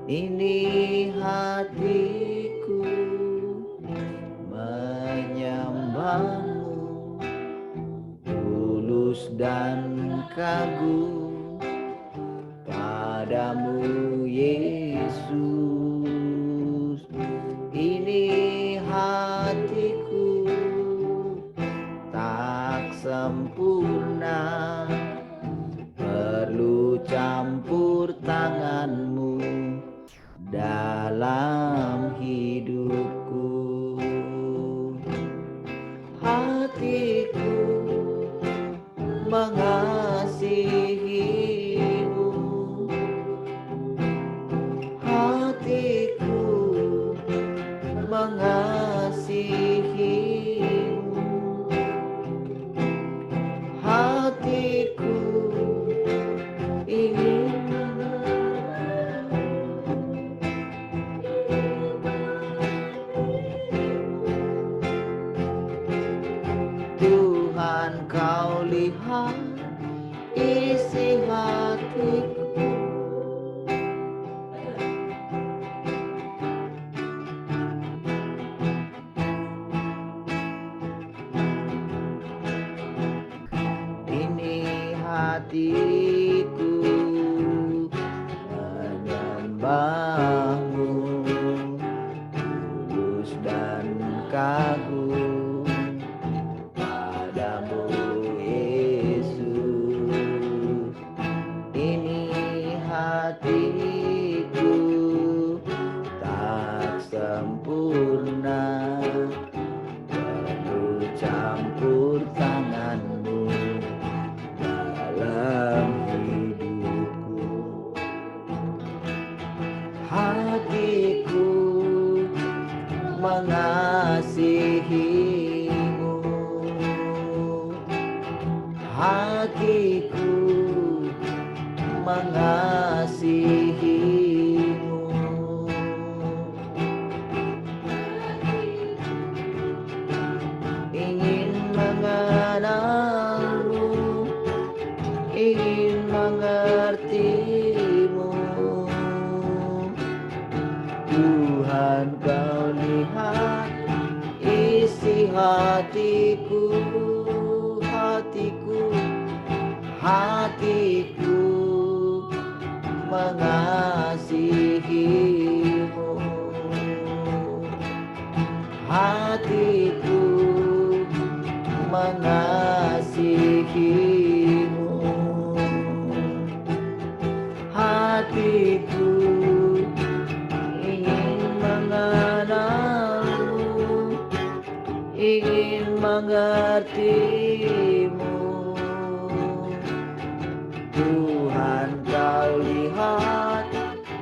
Ini hatiku menyembahmu, tulus dan kagum padamu Yesus. Ini hatiku tak sempurna, perlu campur tanganmu dalam hidupku. Hatiku mengasihimu, hatiku mengasihimu, hatiku ingin Tuhan, kau lihat isi hatiku. Ini hatiku menyembahmu, tulus dan kagum padamu Yesus. Ini hatiku tak sempurna, perlu campur tanganmu dalam hidupku. Hatiku mengasihimu, hatiku mengasihimu, ingin mengenalmu, ingin mengertimu. Tuhan, kau lihat isi hatiku, hatiku, hatiku mengasihimu, hatiku mengasihimu, hatiku ingin mengenalmu, ingin mengertimu. Tuhan, kau lihat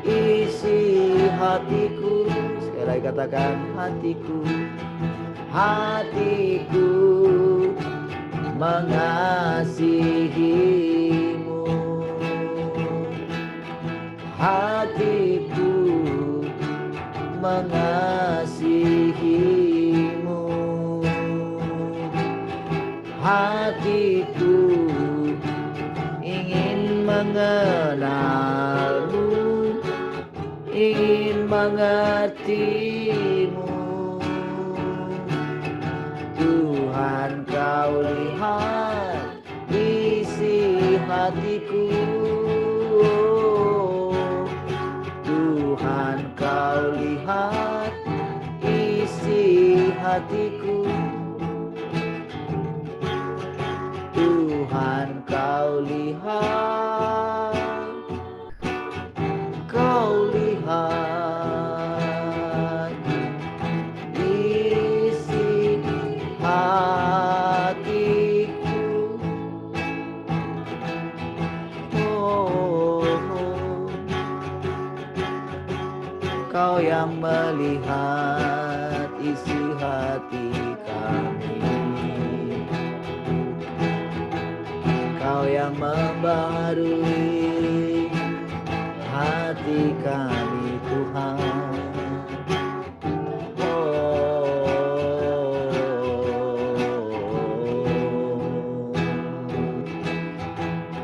isi hatiku. Sekali lagi katakan, hatiku, hatiku mengasihimu, hatiku mengasihimu, hatiku ingin mengenalmu, ingin mengertimu. Tuhan, kau lihat isi hatiku. Tuhan, kau lihat isi hatiku. Tuhan, kau lihat, kau lihat isi hatiku. Oh, kau yang melihat isi hati kami, kau yang membaharui hati kami, Tuhan.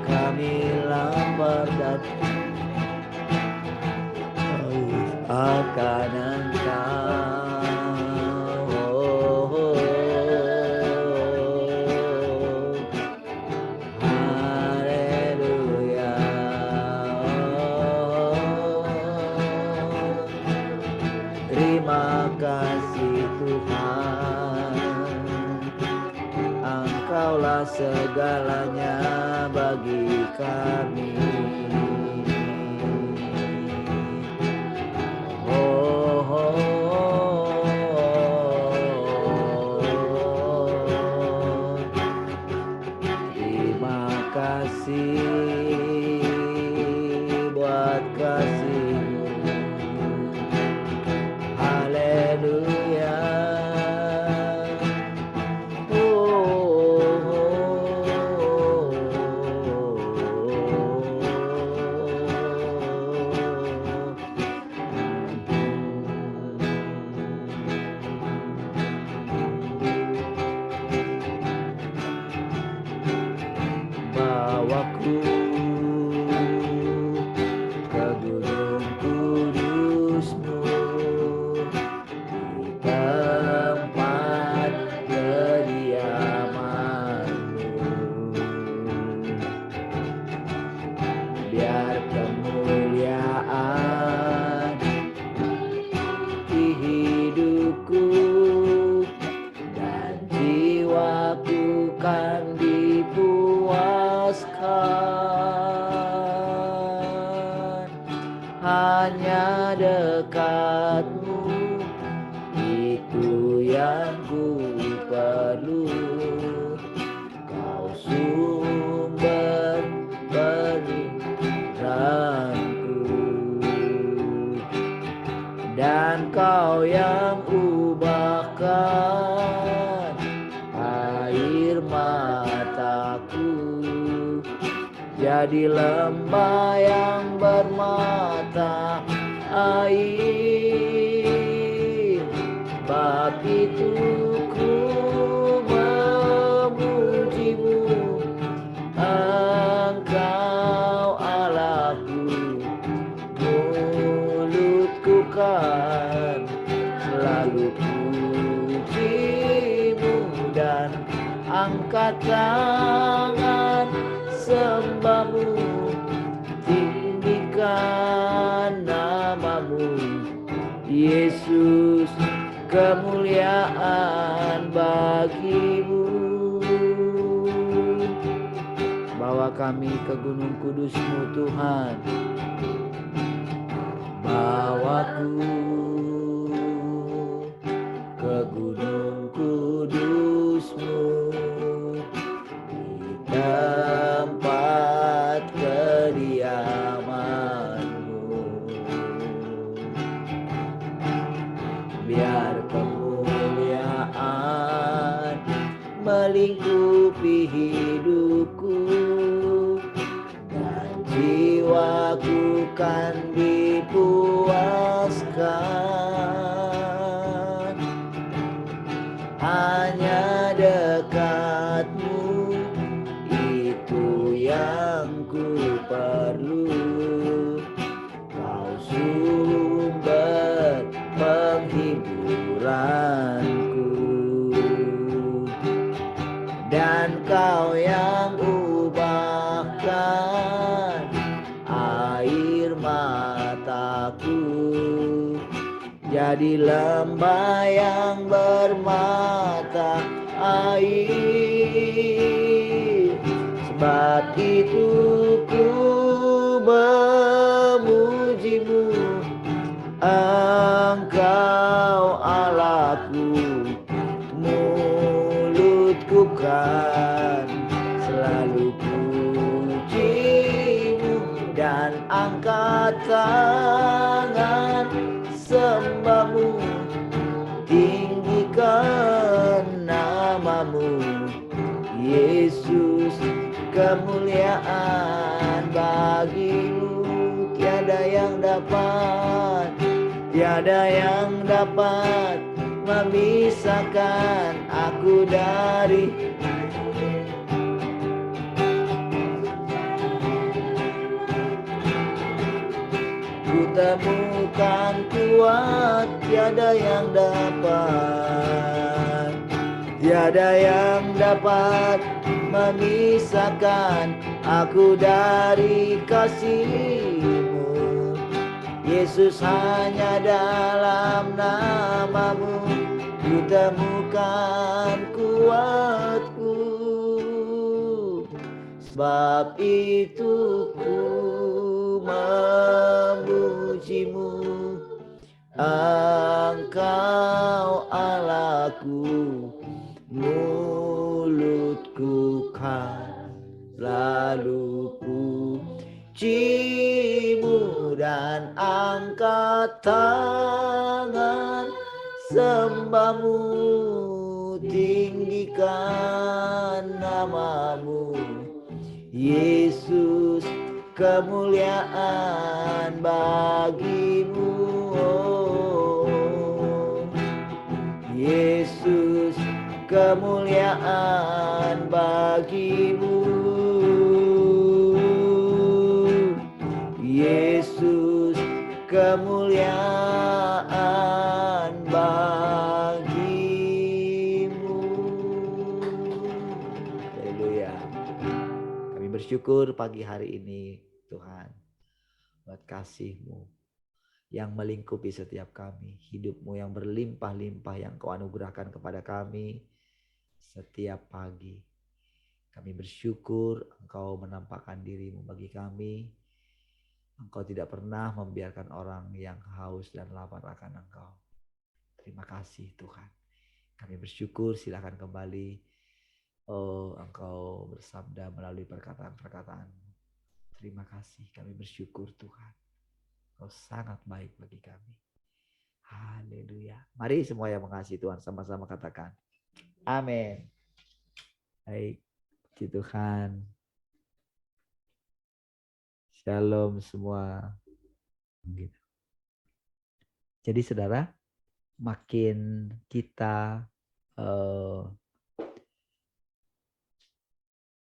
Kami lapar dan akan Engkau. Haleluya. Terima kasih Tuhan, Engkaulah segalanya bagi kami. Terima kasih buat kasih-Mu. Haleluya. Bawaku ke gunung kudus-Mu, di tempat kediaman-Mu. Biar kemuliaan di hidupku dan jiwaku kan dipuaskan. Hanya dekat-Mu, itu yang ku perlu. Kau sumber penghirapanku, dan Kau yang ubahkan air mataku jadi lembah yang bermata air. Bab itu ku memuji-Mu, Engkau Allahku. Mulutku kan selalu puji-Mu, dan angkat tangan sembah-Mu, tinggikan nama-Mu. Yesus, kemuliaan bagi-Mu. Bawa kami ke gunung kudus-Mu Tuhan. Bawaku ke gunung kudus-Mu, di tempat kediaman-Mu. Biar kemuliaan melingkupi hidupku, dan jiwaku kan dipuaskan. Hanya dekat-Mu, itu yang ku perlu. Kau sumber penghiburanku, dan Kau yang ubahkan air mataku jadi lembah yang bermata air. Sebab itu ku memuji-Mu, Engkau Allahku. Mulutku kan selalu puji-Mu, dan angkat tangan sembah-Mu, tinggikan nama-Mu. Yesus, kemuliaan bagi-Mu. Tiada yang dapat memisahkan aku dari ku temukan kuat, tiada yang dapat, tiada yang dapat memisahkan aku dari kasih-Mu. Yesus, hanya dalam nama-Mu ku temukan kuatku. Sebab itu ku memuji-Mu, Engkau Allahku. Mulutku kan lalu puji-Mu dan angkat tangan sembah-Mu, tinggikan nama-Mu. Yesus, kemuliaan bagi-Mu. Oh, Yesus, kemuliaan bagi-Mu. Yesus, kemuliaan bagi-Mu. Haleluya. Kami bersyukur pagi hari ini, Tuhan, buat kasih-Mu yang melingkupi setiap kami, hidup-Mu yang berlimpah-limpah yang Kau anugerahkan kepada kami setiap pagi. Kami bersyukur Engkau menampakkan diri-Mu bagi kami. Engkau tidak pernah membiarkan orang yang haus dan lapar akan Engkau. Terima kasih Tuhan. Kami bersyukur, silakan kembali. Oh, Engkau bersabda melalui perkataan-perkataan-Mu. Terima kasih, kami bersyukur Tuhan. Kau sangat baik bagi kami. Haleluya. Mari semua yang mengasihi Tuhan sama-sama katakan amin. Baik, puji Tuhan. Shalom semua. Jadi saudara, makin kita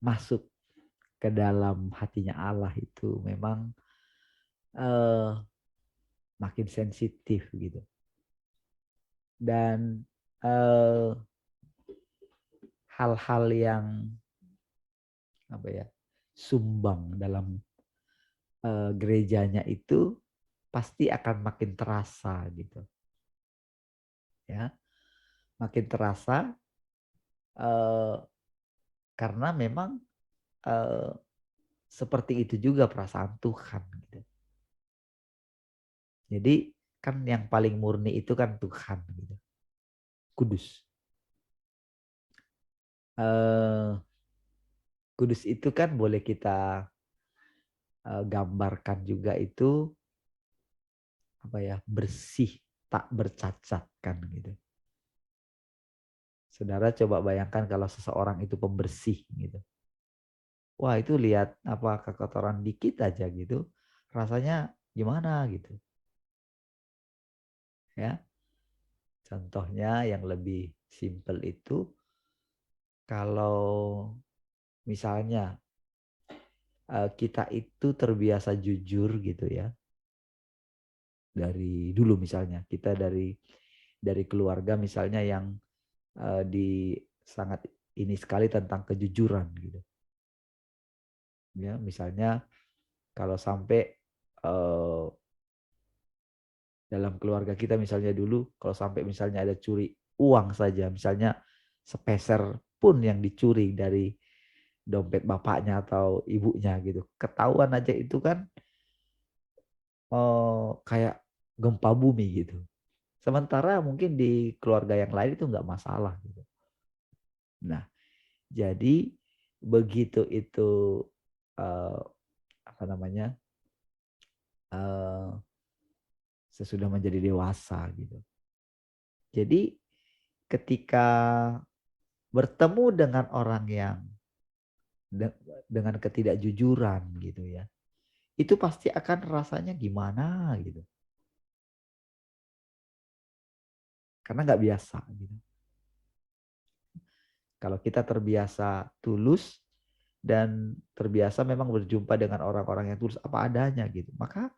masuk ke dalam hatinya Allah itu memang makin sensitif gitu. Dan hal-hal yang sumbang dalam gerejanya itu pasti akan makin terasa gitu. Ya. Makin terasa karena memang seperti itu juga perasaan Tuhan gitu. Jadi kan yang paling murni itu kan Tuhan gitu. Kudus. Kudus itu kan boleh kita gambarkan juga itu bersih, tak bercacat kan gitu. Saudara coba bayangkan kalau seseorang itu pembersih gitu. Wah, itu lihat kekotoran dikit aja gitu, rasanya gimana gitu. Ya. Contohnya yang lebih simpel itu kalau misalnya kita itu terbiasa jujur gitu ya. Dari dulu misalnya kita dari keluarga misalnya yang sangat ini sekali tentang kejujuran gitu. Ya, misalnya kalau sampai dalam keluarga kita misalnya dulu kalau sampai misalnya ada curi uang saja, misalnya sepeser pun yang dicuri dari dompet bapaknya atau ibunya gitu, ketahuan aja itu kan kayak gempa bumi gitu. Sementara mungkin di keluarga yang lain itu nggak masalah gitu. Nah, jadi begitu itu sesudah menjadi dewasa gitu. Jadi ketika bertemu dengan orang yang dengan ketidakjujuran gitu ya, itu pasti akan rasanya gimana gitu. Karena nggak biasa gitu. Kalau kita terbiasa tulus dan terbiasa memang berjumpa dengan orang-orang yang tulus apa adanya gitu, maka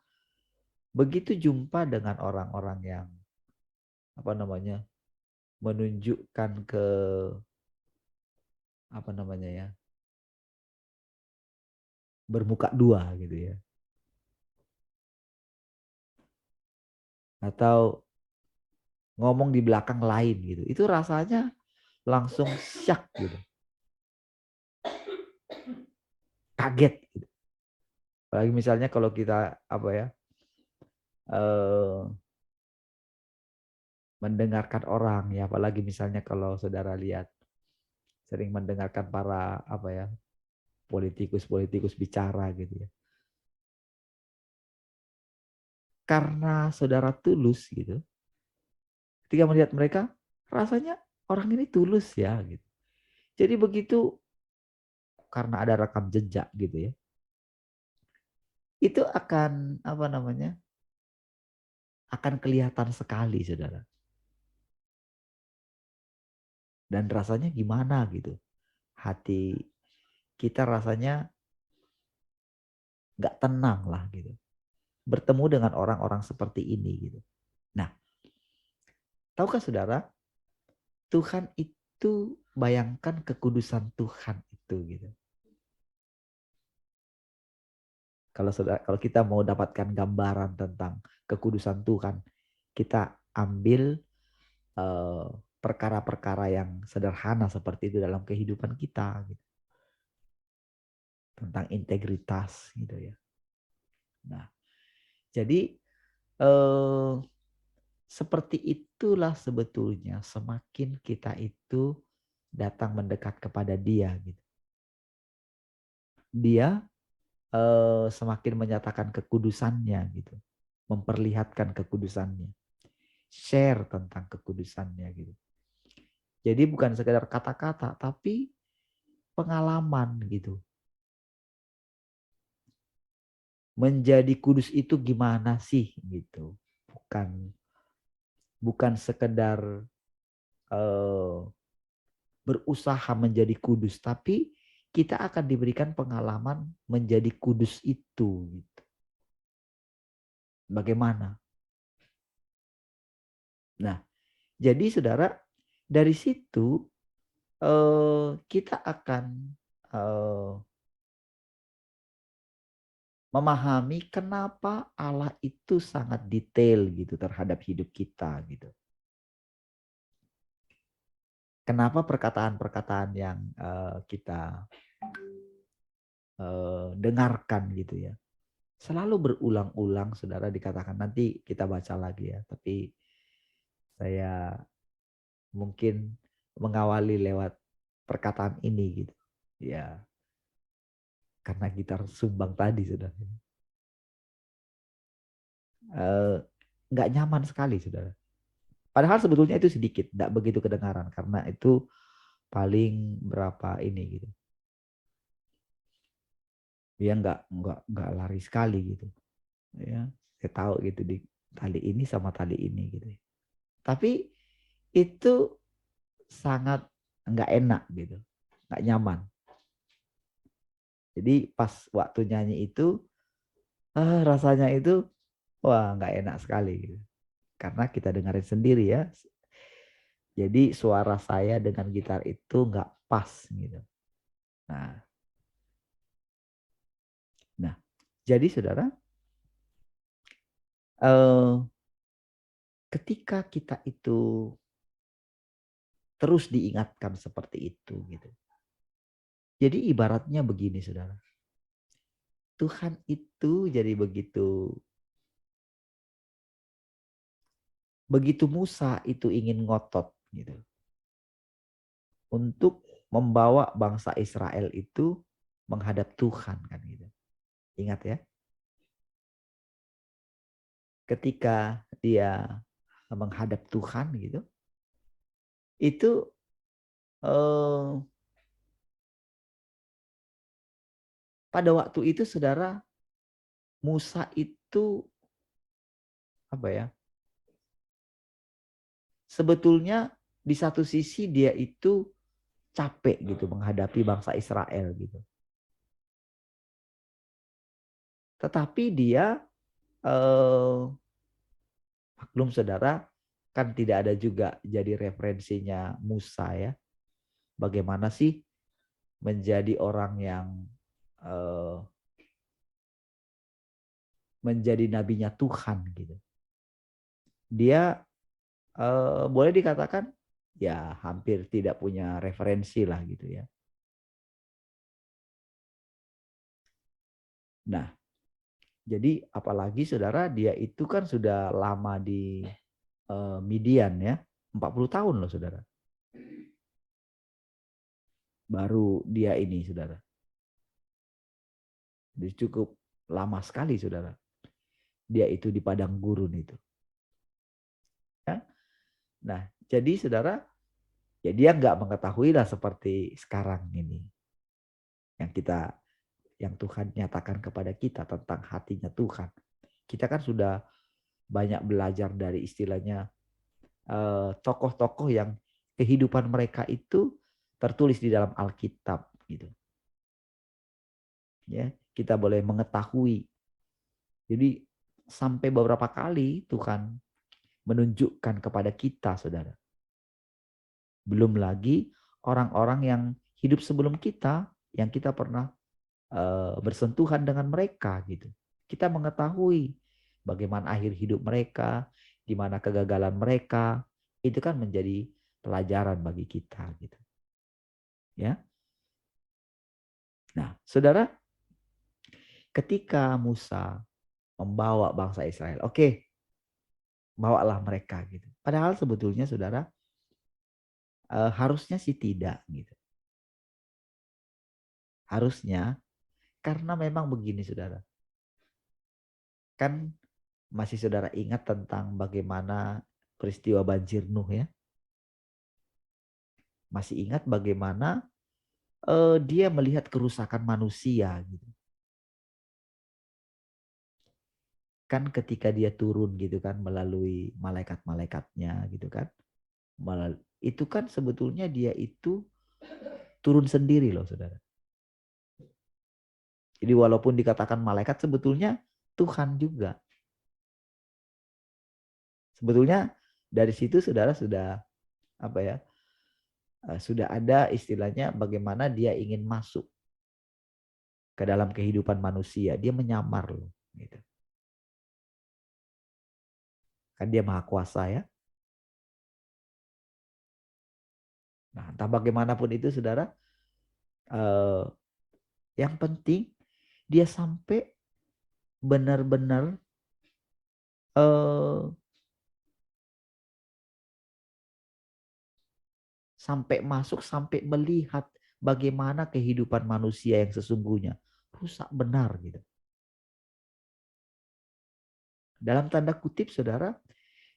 begitu jumpa dengan orang-orang yang menunjukkan ke bermuka dua gitu ya, atau ngomong di belakang lain gitu, itu rasanya langsung syak gitu, kaget gitu. Apalagi misalnya kalau kita eh, mendengarkan orang ya, apalagi misalnya kalau saudara lihat sering mendengarkan para politikus bicara gitu ya. Karena saudara tulus gitu, ketika melihat mereka rasanya orang ini tulus ya gitu. Jadi begitu, karena ada rekam jejak gitu ya, itu akan akan kelihatan sekali saudara. Dan rasanya gimana gitu, hati kita rasanya nggak tenang lah gitu, bertemu dengan orang-orang seperti ini gitu. Nah, tahukah saudara, Tuhan itu, bayangkan kekudusan Tuhan itu gitu. Kalau kita mau dapatkan gambaran tentang kekudusan Tuhan, kita ambil eh, perkara-perkara yang sederhana seperti itu dalam kehidupan kita gitu. Tentang integritas gitu ya. Nah, jadi eh, seperti itulah sebetulnya semakin kita itu datang mendekat kepada Dia gitu. Dia semakin menyatakan kekudusannya gitu. Memperlihatkan kekudusannya. Share tentang kekudusannya gitu. Jadi bukan sekedar kata-kata, tapi pengalaman gitu. Menjadi kudus itu gimana sih gitu. Bukan sekedar berusaha menjadi kudus, tapi kita akan diberikan pengalaman menjadi kudus itu gitu. Bagaimana? Nah, jadi saudara, dari situ kita akan memahami kenapa Allah itu sangat detail gitu terhadap hidup kita gitu. Kenapa perkataan-perkataan yang kita dengarkan gitu ya, selalu berulang-ulang saudara, dikatakan, nanti kita baca lagi ya, tapi saya mungkin mengawali lewat perkataan ini gitu. Ya, karena gitar sumbang tadi saudara. Nggak nyaman sekali saudara. Padahal sebetulnya itu sedikit, tidak begitu kedengaran karena itu paling berapa ini gitu. Dia nggak lari sekali gitu. Ya, saya tahu gitu di tali ini sama tali ini gitu. Tapi itu sangat nggak enak gitu, nggak nyaman. Jadi pas waktu nyanyi itu, rasanya itu wah nggak enak sekali gitu. Karena kita dengerin sendiri ya. Jadi suara saya dengan gitar itu nggak pas gitu. Nah, nah, jadi saudara, ketika kita itu terus diingatkan seperti itu gitu. Jadi ibaratnya begini saudara. Tuhan itu jadi begitu Musa itu ingin ngotot gitu untuk membawa bangsa Israel itu menghadap Tuhan kan gitu. Ingat ya. Ketika dia menghadap Tuhan gitu, itu pada waktu itu saudara, Musa itu apa ya? Sebetulnya di satu sisi dia itu capek gitu menghadapi bangsa Israel gitu. Tetapi dia maklum saudara, kan tidak ada juga jadi referensinya Musa ya. Bagaimana sih menjadi orang yang menjadi nabinya Tuhan gitu. Dia boleh dikatakan ya hampir tidak punya referensi lah gitu ya. Nah, jadi apalagi saudara dia itu kan sudah lama di Midian ya, 40 tahun loh saudara. Baru dia ini saudara. Jadi cukup lama sekali saudara. Dia itu di padang gurun itu. Ya. Nah, jadi saudara, ya dia nggak mengetahui lah seperti sekarang ini. Yang Tuhan nyatakan kepada kita tentang hatinya Tuhan. Kita kan sudah banyak belajar dari istilahnya tokoh-tokoh yang kehidupan mereka itu tertulis di dalam Alkitab gitu. Ya, kita boleh mengetahui. Jadi sampai beberapa kali Tuhan menunjukkan kepada kita, saudara. Belum lagi orang-orang yang hidup sebelum kita, yang kita pernah bersentuhan dengan mereka gitu. Kita mengetahui bagaimana akhir hidup mereka, di mana kegagalan mereka, itu kan menjadi pelajaran bagi kita gitu. Ya. Nah, saudara, ketika Musa membawa bangsa Israel, oke, bawalah mereka gitu. Padahal sebetulnya saudara harusnya sih tidak gitu. Harusnya karena memang begini saudara. Kan masih saudara ingat tentang bagaimana peristiwa banjir Nuh ya? Masih ingat bagaimana dia melihat kerusakan manusia gitu. Kan ketika dia turun gitu kan melalui malaikat-malaikatnya gitu kan. Itu kan sebetulnya dia itu turun sendiri loh saudara. Jadi walaupun dikatakan malaikat sebetulnya Tuhan juga. Sebetulnya dari situ saudara sudah apa ya? Sudah ada istilahnya bagaimana dia ingin masuk ke dalam kehidupan manusia. Dia menyamar loh gitu. Kan dia maha kuasa ya. Nah, entah bagaimanapun itu saudara, yang penting dia sampai benar-benar sampai masuk, sampai melihat bagaimana kehidupan manusia yang sesungguhnya rusak benar gitu. Dalam tanda kutip saudara,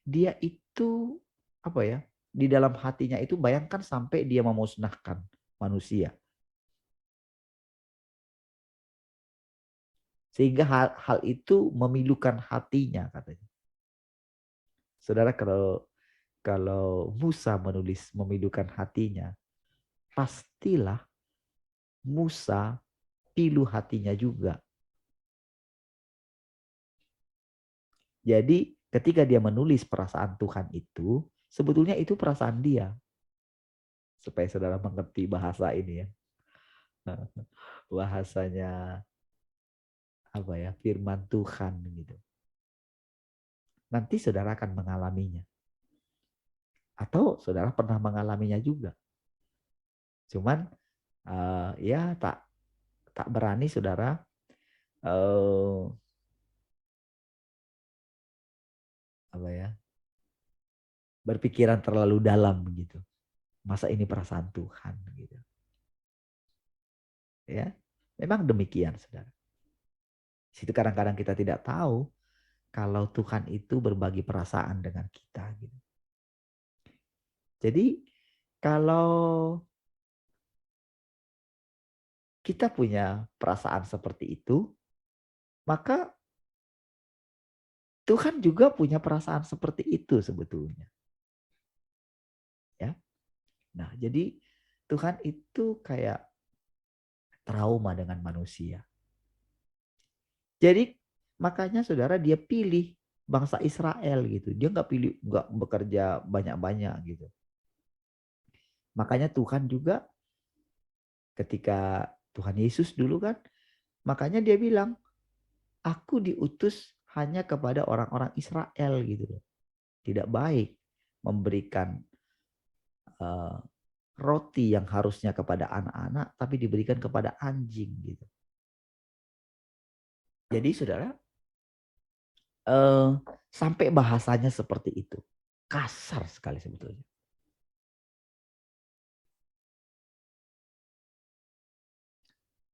dia itu apa ya? Di dalam hatinya itu bayangkan sampai dia memusnahkan manusia. Sehingga hal itu memilukan hatinya katanya. Saudara kalau Musa menulis memilukan hatinya, pastilah Musa pilu hatinya juga. Jadi ketika dia menulis perasaan Tuhan itu, sebetulnya itu perasaan dia. Supaya saudara mengerti bahasa ini ya. Bahasanya apa ya? Firman Tuhan gitu. Nanti saudara akan mengalaminya. Atau saudara pernah mengalaminya juga. Cuman ya tak berani saudara apa ya? Berpikiran terlalu dalam gitu. Masa ini perasaan Tuhan gitu. Ya. Memang demikian saudara. Situ kadang-kadang kita tidak tahu kalau Tuhan itu berbagi perasaan dengan kita gitu. Jadi kalau kita punya perasaan seperti itu, maka Tuhan juga punya perasaan seperti itu sebetulnya. Ya. Nah, jadi Tuhan itu kayak trauma dengan manusia. Jadi Makanya saudara dia pilih bangsa Israel gitu. Dia nggak bekerja banyak-banyak gitu. Makanya Tuhan juga ketika Tuhan Yesus dulu kan, makanya dia bilang, aku diutus hanya kepada orang-orang Israel gitu loh. Tidak baik memberikan roti yang harusnya kepada anak-anak, tapi diberikan kepada anjing gitu. Jadi saudara, sampai bahasanya seperti itu. Kasar sekali sebetulnya.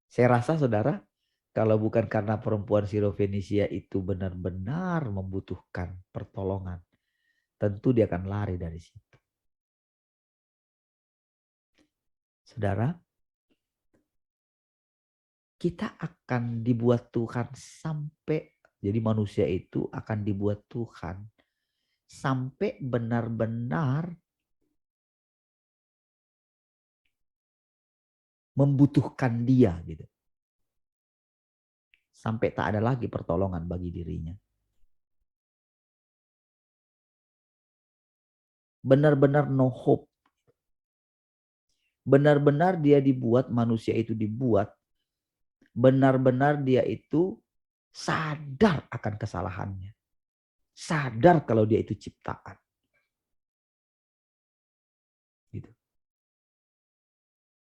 Saya rasa saudara, kalau bukan karena perempuan Sirofenisia itu benar-benar membutuhkan pertolongan, tentu dia akan lari dari situ. Saudara, kita akan dibuat Tuhan sampai, jadi manusia itu akan dibuat Tuhan sampai benar-benar membutuhkan dia gitu. Sampai tak ada lagi pertolongan bagi dirinya. Benar-benar no hope. Benar-benar dia dibuat, manusia itu dibuat, benar-benar dia itu sadar akan kesalahannya. Sadar kalau dia itu ciptaan. Gitu.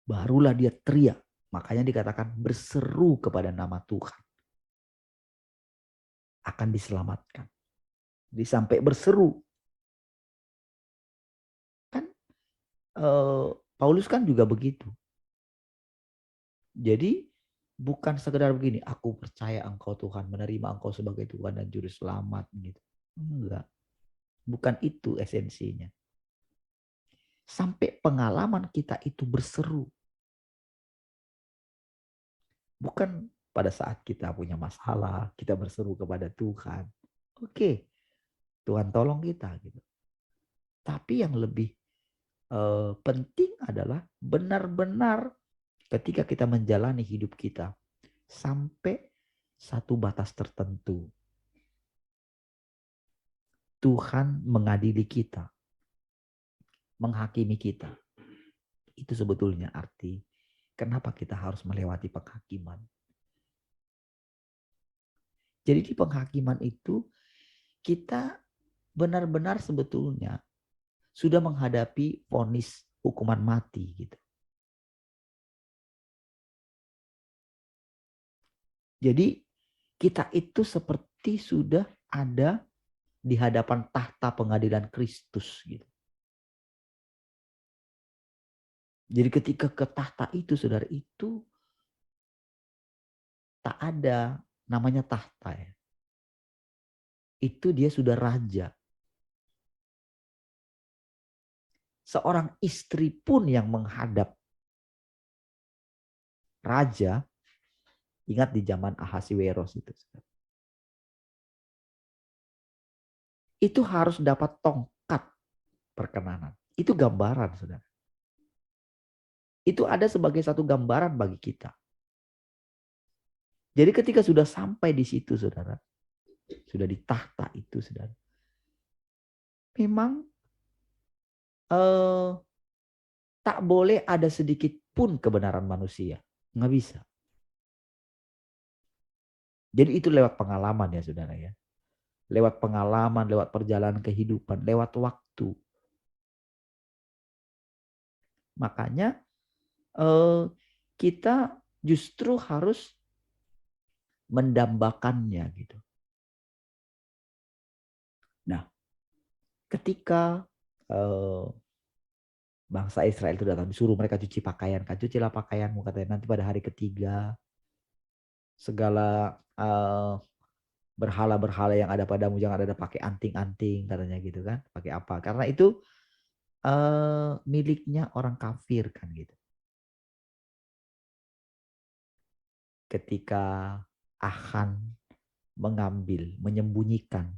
Barulah dia teriak. Makanya dikatakan berseru kepada nama Tuhan. Akan diselamatkan. Jadi sampai berseru. Kan Paulus kan juga begitu. Jadi bukan sekedar begini, aku percaya Engkau Tuhan, menerima Engkau sebagai Tuhan dan Juru Selamat gitu. Enggak. Bukan itu esensinya. Sampai pengalaman kita itu berseru. Bukan pada saat kita punya masalah, kita berseru kepada Tuhan. Oke, Tuhan tolong kita gitu. Tapi yang lebih penting adalah benar-benar ketika kita menjalani hidup kita sampai satu batas tertentu. Tuhan mengadili kita, menghakimi kita. Itu sebetulnya arti kenapa kita harus melewati penghakiman. Jadi di penghakiman itu kita benar-benar sebetulnya sudah menghadapi vonis hukuman mati gitu. Jadi kita itu seperti sudah ada di hadapan tahta pengadilan Kristus gitu. Jadi ketika ke tahta itu saudara, itu tak ada namanya tahta ya. Itu dia sudah raja. Seorang istri pun yang menghadap raja, ingat di zaman Ahasiweros itu harus dapat tongkat perkenanan. Itu gambaran saudara. Itu ada sebagai satu gambaran bagi kita. Jadi ketika sudah sampai di situ saudara, sudah di tahta itu saudara, memang tak boleh ada sedikit pun kebenaran manusia. Nggak bisa. Jadi itu lewat pengalaman ya saudara ya. Lewat pengalaman, lewat perjalanan kehidupan, lewat waktu. Makanya kita justru harus mendambakannya gitu. Nah, ketika bangsa Israel itu datang, disuruh mereka cuci pakaian, kan cucilah pakaianmu katanya, nanti pada hari ketiga segala berhala-berhala yang ada padamu jangan ada pakai anting-anting katanya gitu kan, pakai apa? Karena itu miliknya orang kafir kan gitu. Ketika Achan mengambil, menyembunyikan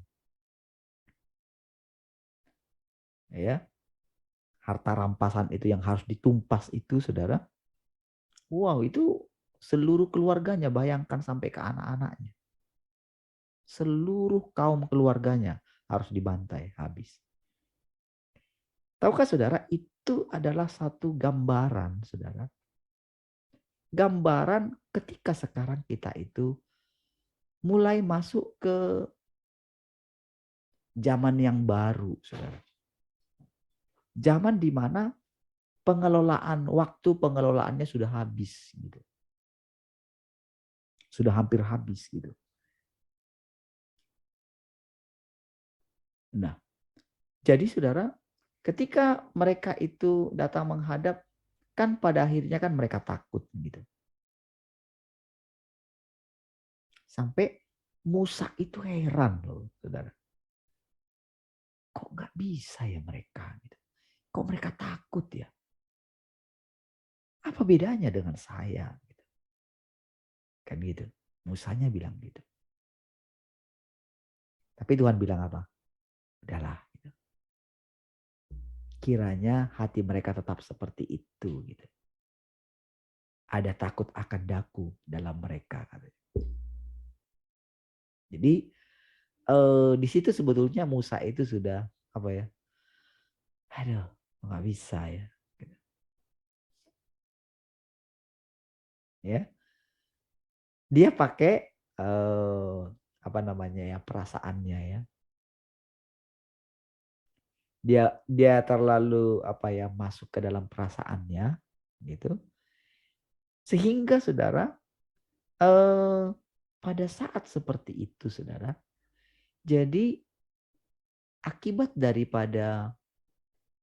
ya harta rampasan itu yang harus ditumpas itu saudara, wow itu seluruh keluarganya, bayangkan sampai ke anak-anaknya. seluruh kaum keluarganya harus dibantai habis. Tahukah saudara, itu adalah satu gambaran, saudara. Gambaran ketika sekarang kita itu mulai masuk ke zaman yang baru, saudara. Zaman di mana pengelolaan waktu, pengelolaannya sudah habis, gitu. Sudah hampir habis, gitu. Nah, jadi saudara, ketika mereka itu datang menghadap, kan pada akhirnya kan mereka takut, gitu. Sampai Musa itu heran loh, saudara. Kok nggak bisa ya mereka? Gitu. Kok mereka takut ya? Apa bedanya dengan saya? Gitu. Kan gitu. Musanya bilang gitu. Tapi Tuhan bilang apa? Udahlah. Gitu. Kiranya hati mereka tetap seperti itu. Gitu. Ada takut akan daku dalam mereka. Katanya. Jadi di situ sebetulnya Musa itu sudah apa ya? Aduh, nggak bisa ya. Gitu. Ya, dia pakai apa namanya ya, perasaannya ya. Dia terlalu apa ya, masuk ke dalam perasaannya gitu. Sehingga saudara pada saat seperti itu saudara, jadi akibat daripada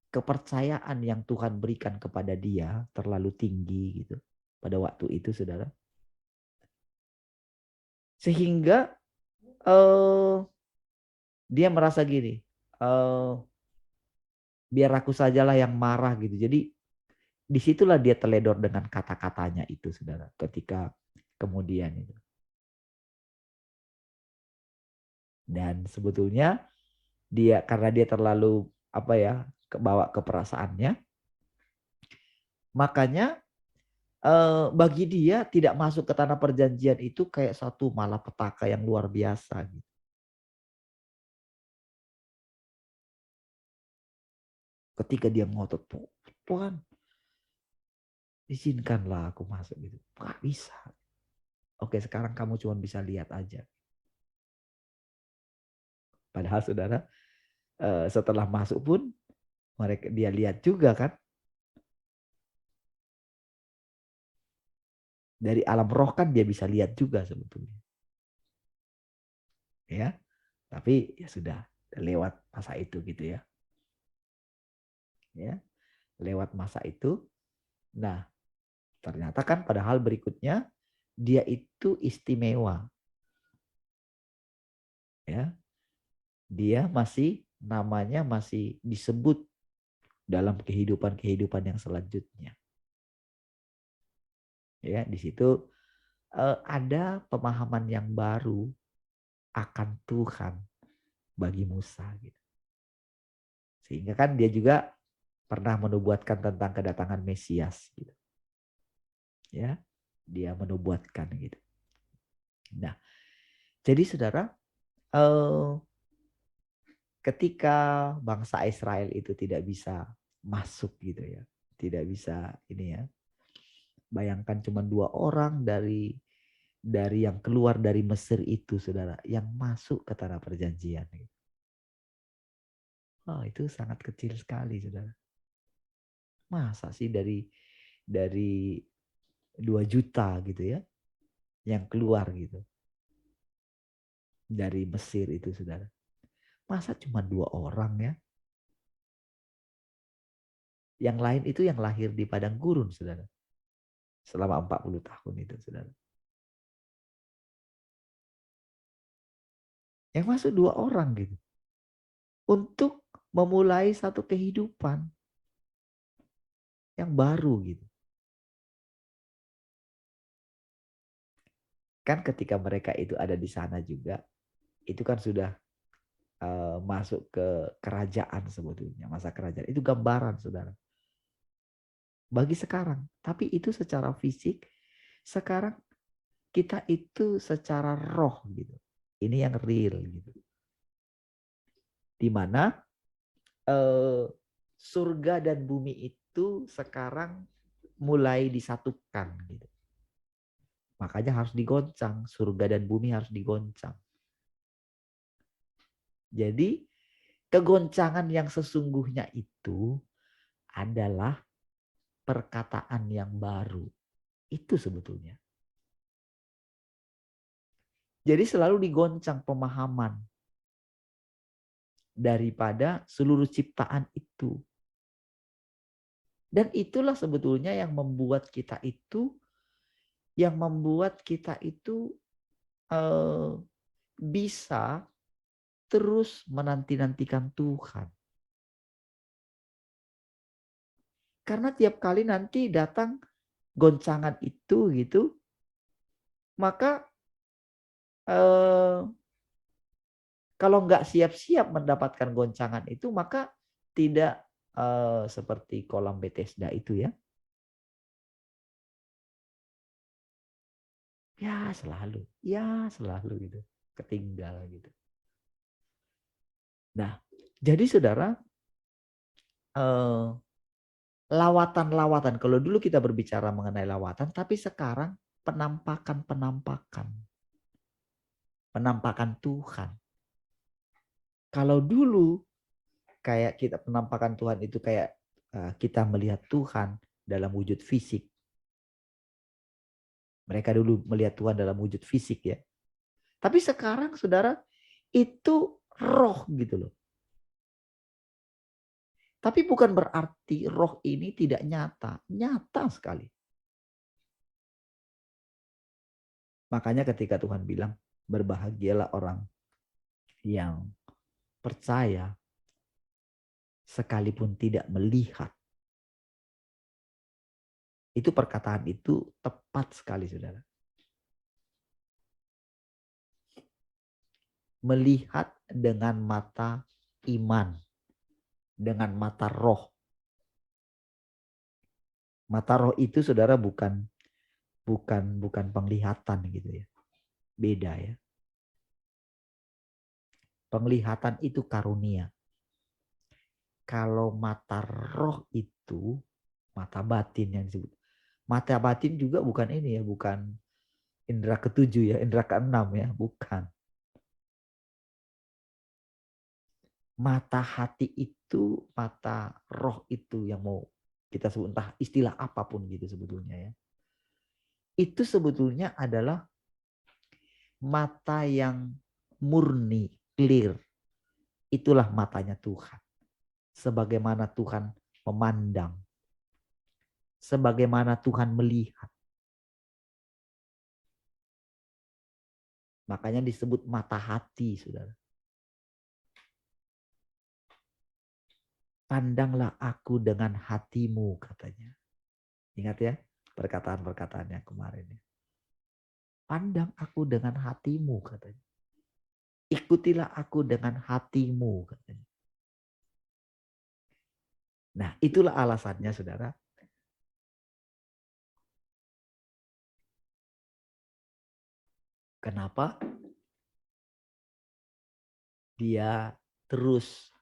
kepercayaan yang Tuhan berikan kepada dia terlalu tinggi gitu pada waktu itu saudara. Sehingga dia merasa gini, biar aku sajalah yang marah gitu. Jadi disitulah dia teledor dengan kata-katanya itu saudara, ketika kemudian itu. Dan sebetulnya dia karena dia terlalu apa ya, kebawa ke perasaannya, makanya bagi dia tidak masuk ke tanah perjanjian itu kayak satu malapetaka yang luar biasa gitu. Ketika dia ngotot, Tuhan izinkanlah aku masuk gitu. Nggak bisa. Oke, sekarang kamu cuma bisa lihat aja. Padahal saudara setelah masuk pun mereka dia lihat juga kan, dari alam roh kan dia bisa lihat juga sebetulnya ya, tapi ya sudah lewat masa itu gitu ya lewat masa itu. Nah ternyata kan padahal berikutnya dia itu istimewa ya, dia masih namanya masih disebut dalam kehidupan yang selanjutnya ya. Di situ ada pemahaman yang baru akan Tuhan bagi Musa gitu. Sehingga kan dia juga pernah menubuatkan tentang kedatangan Mesias gitu. Ya, dia menubuatkan gitu. Nah, jadi saudara, ketika bangsa Israel itu tidak bisa masuk gitu ya, tidak bisa ini ya. Bayangkan cuma 2 orang dari yang keluar dari Mesir itu, saudara, yang masuk ke tanah perjanjian. Oh, itu sangat kecil sekali, saudara. Masa sih dari 2 juta gitu ya, yang keluar gitu dari Mesir itu, saudara. Masa cuma 2 orang ya? Yang lain itu yang lahir di padang gurun, saudara. Selama 40 tahun itu, saudara. Yang masuk 2 orang gitu. Untuk memulai satu kehidupan yang baru gitu. Kan ketika mereka itu ada di sana juga, itu kan sudah masuk ke kerajaan sebetulnya, masa kerajaan. Itu gambaran, saudara. Bagi sekarang. Tapi itu secara fisik, sekarang kita itu secara roh gitu. Ini yang real gitu. Di mana surga dan bumi itu sekarang mulai disatukan gitu. Makanya harus digoncang, surga dan bumi harus digoncang. Jadi kegoncangan yang sesungguhnya itu adalah perkataan yang baru. Itu sebetulnya. Jadi selalu digoncang pemahaman daripada seluruh ciptaan itu. Dan itulah sebetulnya yang membuat kita itu bisa terus menanti-nantikan Tuhan. Karena tiap kali nanti datang goncangan itu gitu, maka kalau nggak siap-siap mendapatkan goncangan itu, maka tidak seperti kolam Bethesda itu ya. Ya selalu gitu, ketinggal gitu. Nah, jadi saudara, lawatan-lawatan, kalau dulu kita berbicara mengenai lawatan, tapi sekarang penampakan Tuhan. Kalau dulu kayak kita penampakan Tuhan itu kayak kita melihat Tuhan dalam wujud fisik. Mereka dulu melihat Tuhan dalam wujud fisik ya. Tapi sekarang saudara, itu roh gitu loh. Tapi bukan berarti roh ini tidak nyata. Nyata sekali. Makanya ketika Tuhan bilang, berbahagialah orang yang percaya sekalipun tidak melihat. Itu perkataan itu tepat sekali saudara. Melihat dengan mata iman. Dengan mata roh. Mata roh itu saudara bukan penglihatan gitu ya. Beda ya. Penglihatan itu karunia. Kalau mata roh itu mata batin yang disebut. Mata batin juga bukan ini ya, bukan indera ketujuh ya, indera keenam ya, bukan. Mata hati itu, mata roh itu yang mau kita sebut, entah istilah apapun gitu sebetulnya ya. Itu sebetulnya adalah mata yang murni, clear. Itulah matanya Tuhan. Sebagaimana Tuhan memandang. Sebagaimana Tuhan melihat. Makanya disebut mata hati, saudara. Pandanglah aku dengan hatimu, katanya. Ingat ya perkataan-perkataan yang kemarin. Pandang aku dengan hatimu, katanya. Ikutilah aku dengan hatimu, katanya. Nah, itulah alasannya, saudara. Kenapa dia terus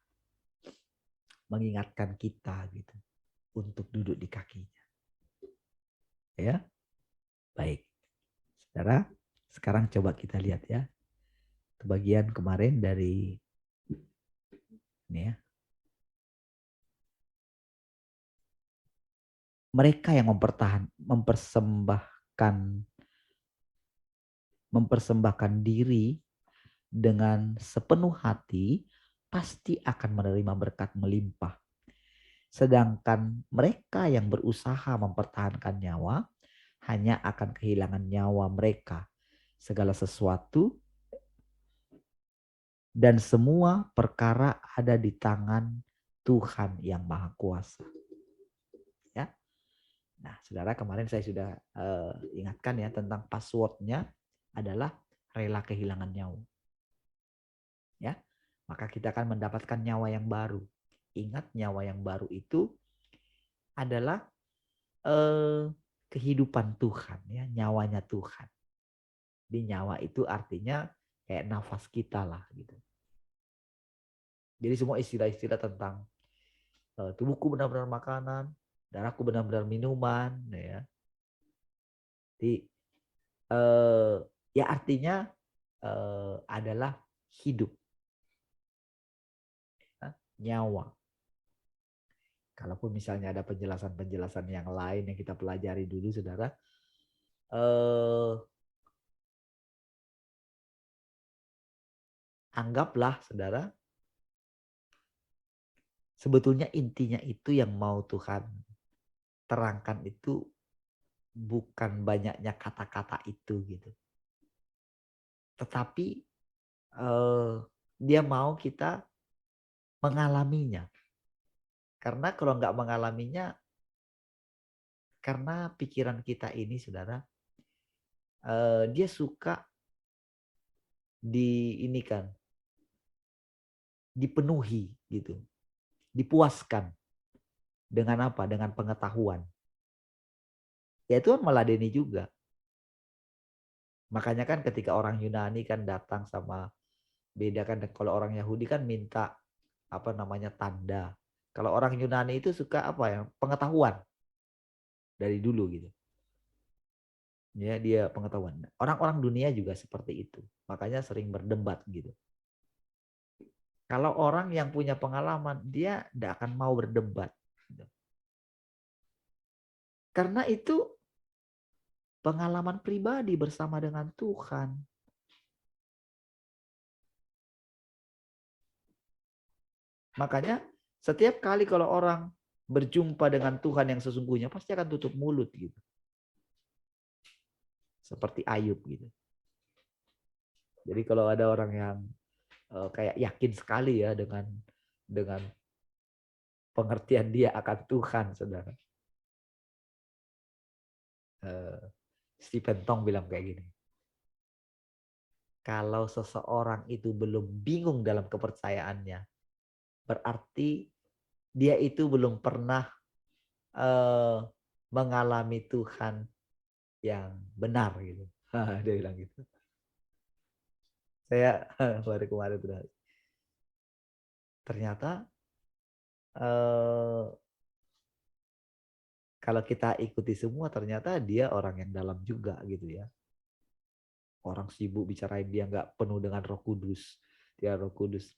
mengingatkan kita gitu untuk duduk di kakinya. Ya. Baik. Saudara, sekarang coba kita lihat ya. Bagian kemarin dari ini ya. Mereka yang mempersembahkan diri dengan sepenuh hati pasti akan menerima berkat melimpah. Sedangkan mereka yang berusaha mempertahankan nyawa hanya akan kehilangan nyawa mereka. Segala sesuatu dan semua perkara ada di tangan Tuhan yang Maha Kuasa. Ya. Nah, saudara, kemarin saya sudah ingatkan ya tentang passwordnya adalah rela kehilangan nyawa. Ya, maka kita akan mendapatkan nyawa yang baru. Ingat, nyawa yang baru itu adalah kehidupan Tuhan, ya, nyawanya Tuhan. Di nyawa itu artinya kayak nafas kita lah gitu. Jadi semua istilah-istilah tentang tubuhku benar-benar makanan, darahku benar-benar minuman, ya. Jadi ya artinya adalah hidup, ya, nyawa. Kalaupun misalnya ada penjelasan-penjelasan yang lain yang kita pelajari dulu, saudara, anggaplah saudara, sebetulnya intinya itu yang mau Tuhan terangkan itu bukan banyaknya kata-kata itu gitu. Tetapi dia mau kita mengalaminya. Karena kalau nggak mengalaminya, karena pikiran kita ini saudara, dia suka ini kan, dipenuhi gitu, dipuaskan dengan apa? Dengan pengetahuan. Ya itu kan meladeni juga. Makanya kan ketika orang Yunani kan datang sama, beda kan kalau orang Yahudi kan minta apa namanya tanda. Kalau orang Yunani itu suka apa ya? Pengetahuan dari dulu gitu. Ya dia pengetahuan. Orang-orang dunia juga seperti itu. Makanya sering berdebat gitu. Kalau orang yang punya pengalaman, dia tidak akan mau berdebat. Gitu. Karena itu pengalaman pribadi bersama dengan Tuhan. Makanya setiap kali kalau orang berjumpa dengan Tuhan yang sesungguhnya, pasti akan tutup mulut gitu. Seperti Ayub gitu. Jadi kalau ada orang yang kayak yakin sekali ya dengan pengertian dia akan Tuhan, saudara. Stephen Tong bilang kayak gini. Kalau seseorang itu belum bingung dalam kepercayaannya, berarti dia itu belum pernah mengalami Tuhan yang benar gitu. Dia bilang gitu. Saya baru kemarin tuh, ternyata kalau kita ikuti semua, ternyata dia orang yang dalam juga gitu ya. Orang sibuk bicarain dia nggak penuh dengan Roh Kudus. Dia Roh Kudus.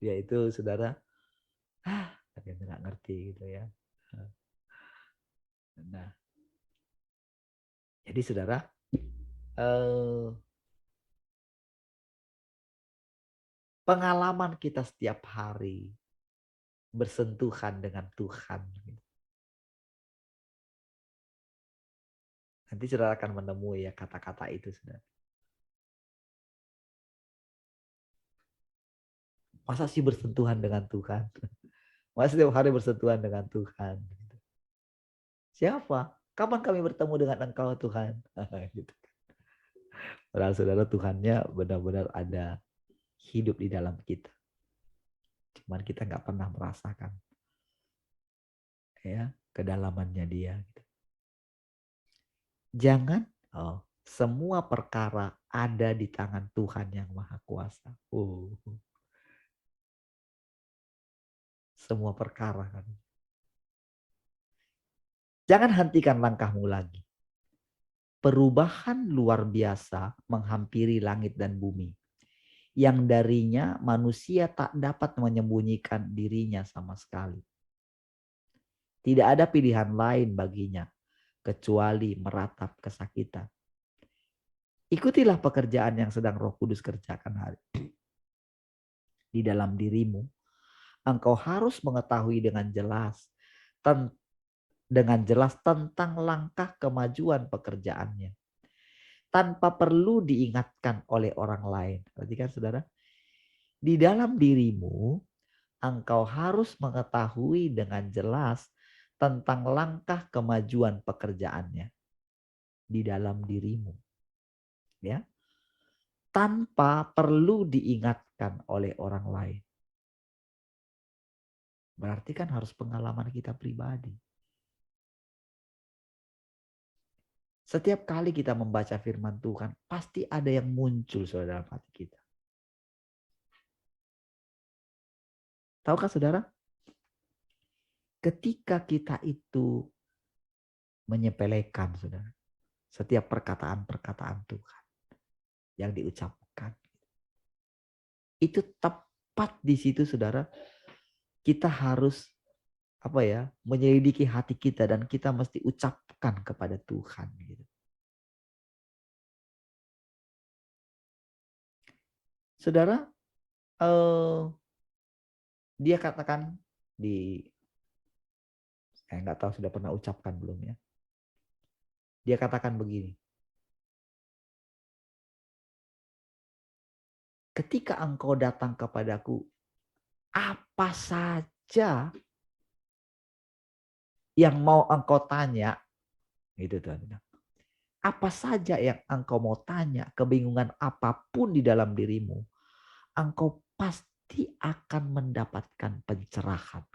Dia itu saudara, dia nggak ngerti gitu ya. Nah, jadi saudara, pengalaman kita setiap hari bersentuhan dengan Tuhan. Nanti saudara akan menemui ya kata-kata itu, saudara. Masa sih bersentuhan dengan Tuhan? Masa setiap hari bersentuhan dengan Tuhan? Siapa? Kapan kami bertemu dengan Engkau Tuhan? Gitu. Padahal saudara, Tuhannya benar-benar ada, hidup di dalam kita. Cuman kita nggak pernah merasakan ya kedalamannya dia. Jangan semua perkara ada di tangan Tuhan yang Maha Kuasa. Semua perkara kan. Jangan hentikan langkahmu lagi. Perubahan luar biasa menghampiri langit dan bumi, yang darinya manusia tak dapat menyembunyikan dirinya sama sekali. Tidak ada pilihan lain baginya kecuali meratap kesakitan. Ikutilah pekerjaan yang sedang Roh Kudus kerjakan hari di dalam dirimu. Engkau harus mengetahui dengan jelas tentang langkah kemajuan pekerjaannya, tanpa perlu diingatkan oleh orang lain. Berarti kan saudara, di dalam dirimu engkau harus mengetahui dengan jelas tentang langkah kemajuan pekerjaannya di dalam dirimu. Ya. Tanpa perlu diingatkan oleh orang lain. Berarti kan harus pengalaman kita pribadi. Setiap kali kita membaca firman Tuhan, pasti ada yang muncul saudara dalam hati kita. Tahukah saudara? Ketika kita itu menyepelekan saudara, setiap perkataan-perkataan Tuhan yang diucapkan, itu tepat di situ saudara, kita harus menyelidiki hati kita dan kita mesti ucapkan kepada Tuhan gitu. Saudara, dia katakan saya nggak tahu sudah pernah ucapkan belum ya. Dia katakan begini. Ketika engkau datang kepadaku, apa saja yang mau engkau tanya, gitu Tuhan. Apa saja yang engkau mau tanya, kebingungan apapun di dalam dirimu, engkau pasti akan mendapatkan pencerahan.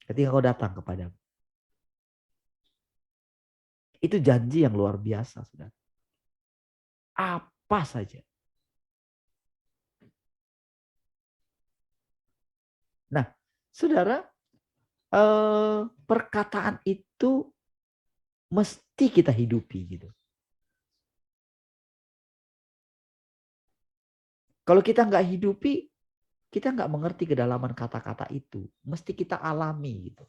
Ketika engkau datang kepadamu. Itu janji yang luar biasa, saudara. Apa saja. Nah, saudara, perkataan itu mesti kita hidupi gitu. Kalau kita nggak hidupi, kita nggak mengerti kedalaman kata-kata itu. Mesti kita alami gitu.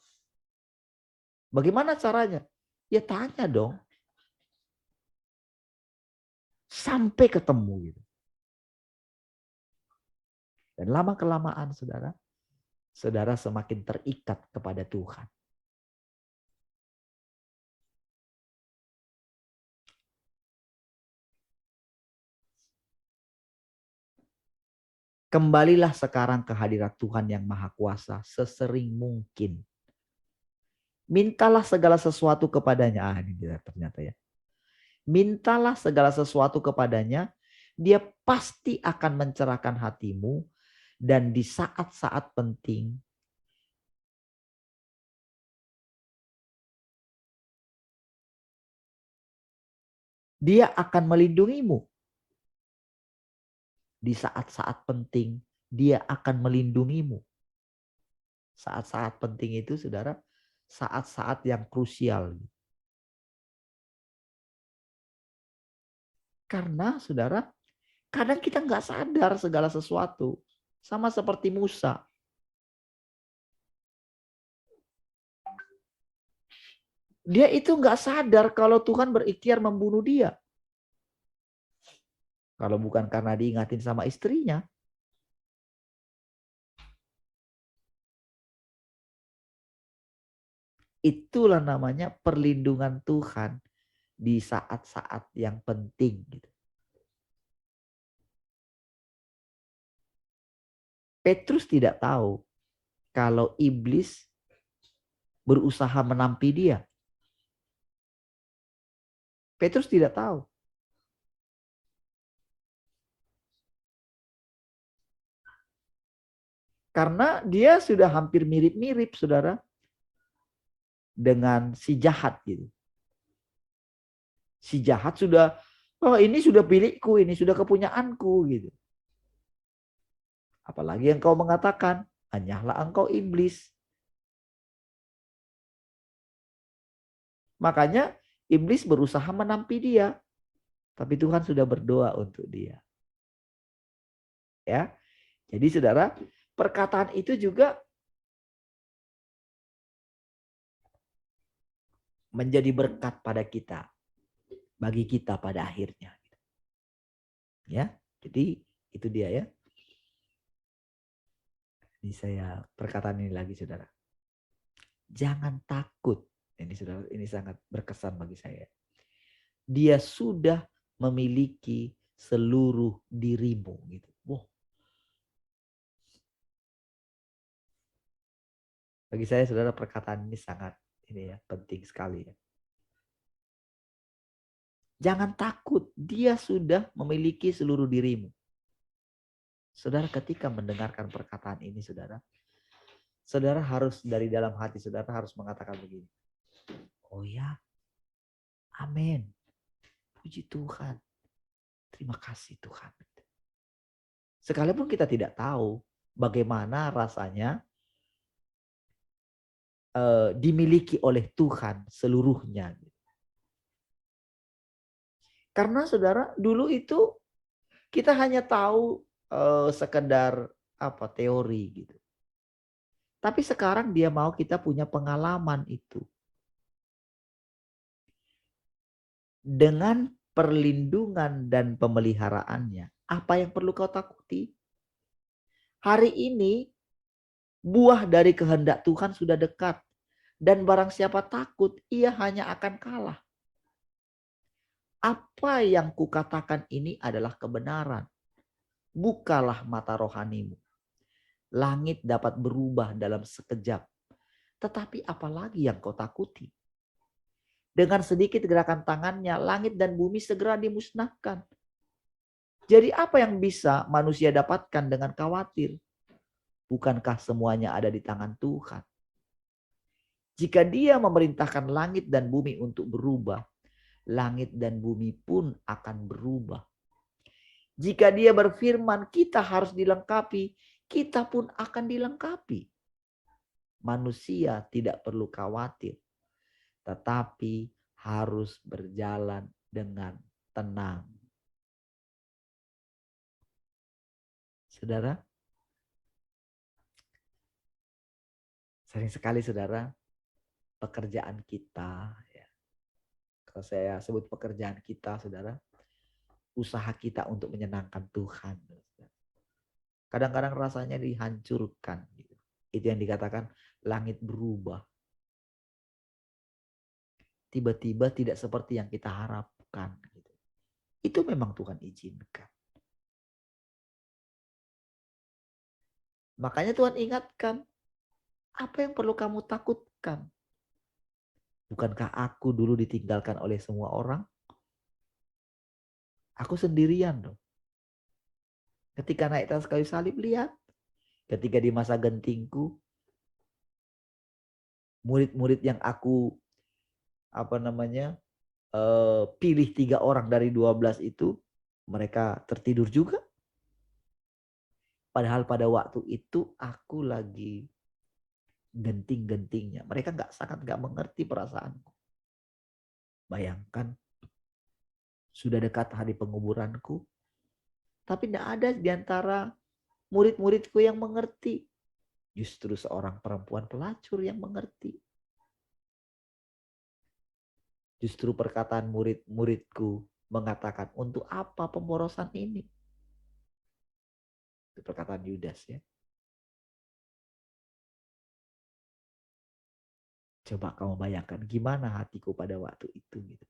Bagaimana caranya? Ya tanya dong. Sampai ketemu gitu. Dan lama-kelamaan saudara semakin terikat kepada Tuhan. Kembalilah sekarang ke hadirat Tuhan yang Maha Kuasa sesering mungkin. Mintalah segala sesuatu kepadanya. Ini ternyata ya. Mintalah segala sesuatu kepadanya. Dia pasti akan mencerahkan hatimu. Dan di saat-saat penting. Dia akan melindungimu. Di saat-saat penting. Dia akan melindungimu. Saat-saat penting itu saudara. Saat-saat yang krusial. Karena saudara, kadang kita nggak sadar segala sesuatu. Sama seperti Musa. Dia itu nggak sadar kalau Tuhan berikhtiar membunuh dia. Kalau bukan karena diingatin sama istrinya. Itulah namanya perlindungan Tuhan di saat-saat yang penting. Gitu. Petrus tidak tahu kalau iblis berusaha menampi dia. Petrus tidak tahu. Karena dia sudah hampir mirip-mirip, saudara, dengan si jahat gitu. Si jahat sudah, oh ini sudah milikku, ini sudah kepunyaanku gitu. Apalagi engkau mengatakan, hanyalah engkau iblis. Makanya iblis berusaha menampi dia. Tapi Tuhan sudah berdoa untuk dia. Ya. Jadi saudara, perkataan itu juga menjadi berkat pada kita. Bagi kita pada akhirnya. Ya. Jadi itu dia ya. Ini saya perkataan ini lagi saudara. Jangan takut. Ini saudara, ini sangat berkesan bagi saya. Dia sudah memiliki seluruh dirimu gitu. Wow. Bagi saya saudara perkataan ini sangat penting sekali ya. Jangan takut, dia sudah memiliki seluruh dirimu. Saudara ketika mendengarkan perkataan ini saudara harus dari dalam hati saudara harus mengatakan begini. Oh ya, Amin. Puji Tuhan. Terima kasih Tuhan. Sekalipun kita tidak tahu bagaimana rasanya dimiliki oleh Tuhan seluruhnya. Karena saudara, dulu itu kita hanya tahu sekedar teori gitu. Tapi sekarang dia mau kita punya pengalaman itu. Dengan perlindungan dan pemeliharaannya, apa yang perlu kau takuti? Hari ini buah dari kehendak Tuhan sudah dekat. Dan barang siapa takut, ia hanya akan kalah. Apa yang kukatakan ini adalah kebenaran. Bukalah mata rohanimu. Langit dapat berubah dalam sekejap. Tetapi apalagi yang kau takuti? Dengan sedikit gerakan tangannya, langit dan bumi segera dimusnahkan. Jadi apa yang bisa manusia dapatkan dengan khawatir? Bukankah semuanya ada di tangan Tuhan? Jika dia memerintahkan langit dan bumi untuk berubah, langit dan bumi pun akan berubah. Jika dia berfirman kita harus dilengkapi, kita pun akan dilengkapi. Manusia tidak perlu khawatir, tetapi harus berjalan dengan tenang. Saudara, sering sekali saudara, pekerjaan kita, ya, kalau saya sebut pekerjaan kita saudara, usaha kita untuk menyenangkan Tuhan. Kadang-kadang rasanya dihancurkan. Gitu. Itu yang dikatakan langit berubah. Tiba-tiba tidak seperti yang kita harapkan. Gitu. Itu memang Tuhan izinkan. Makanya Tuhan ingatkan, apa yang perlu kamu takutkan? Bukankah aku dulu ditinggalkan oleh semua orang? Aku sendirian loh. Ketika naik atas kayu salib, lihat. Ketika di masa gentingku, murid-murid yang aku pilih 3 orang dari 12 itu, mereka tertidur juga. Padahal pada waktu itu aku lagi genting-gentingnya. Mereka sangat nggak mengerti perasaanku. Bayangkan, sudah dekat hari penguburanku, tapi tidak ada di antara murid-muridku yang mengerti. Justru seorang perempuan pelacur yang mengerti. Justru perkataan murid-muridku mengatakan, untuk apa pemborosan ini? Itu perkataan Yudas ya. Coba kamu bayangkan gimana hatiku pada waktu itu. Gitu.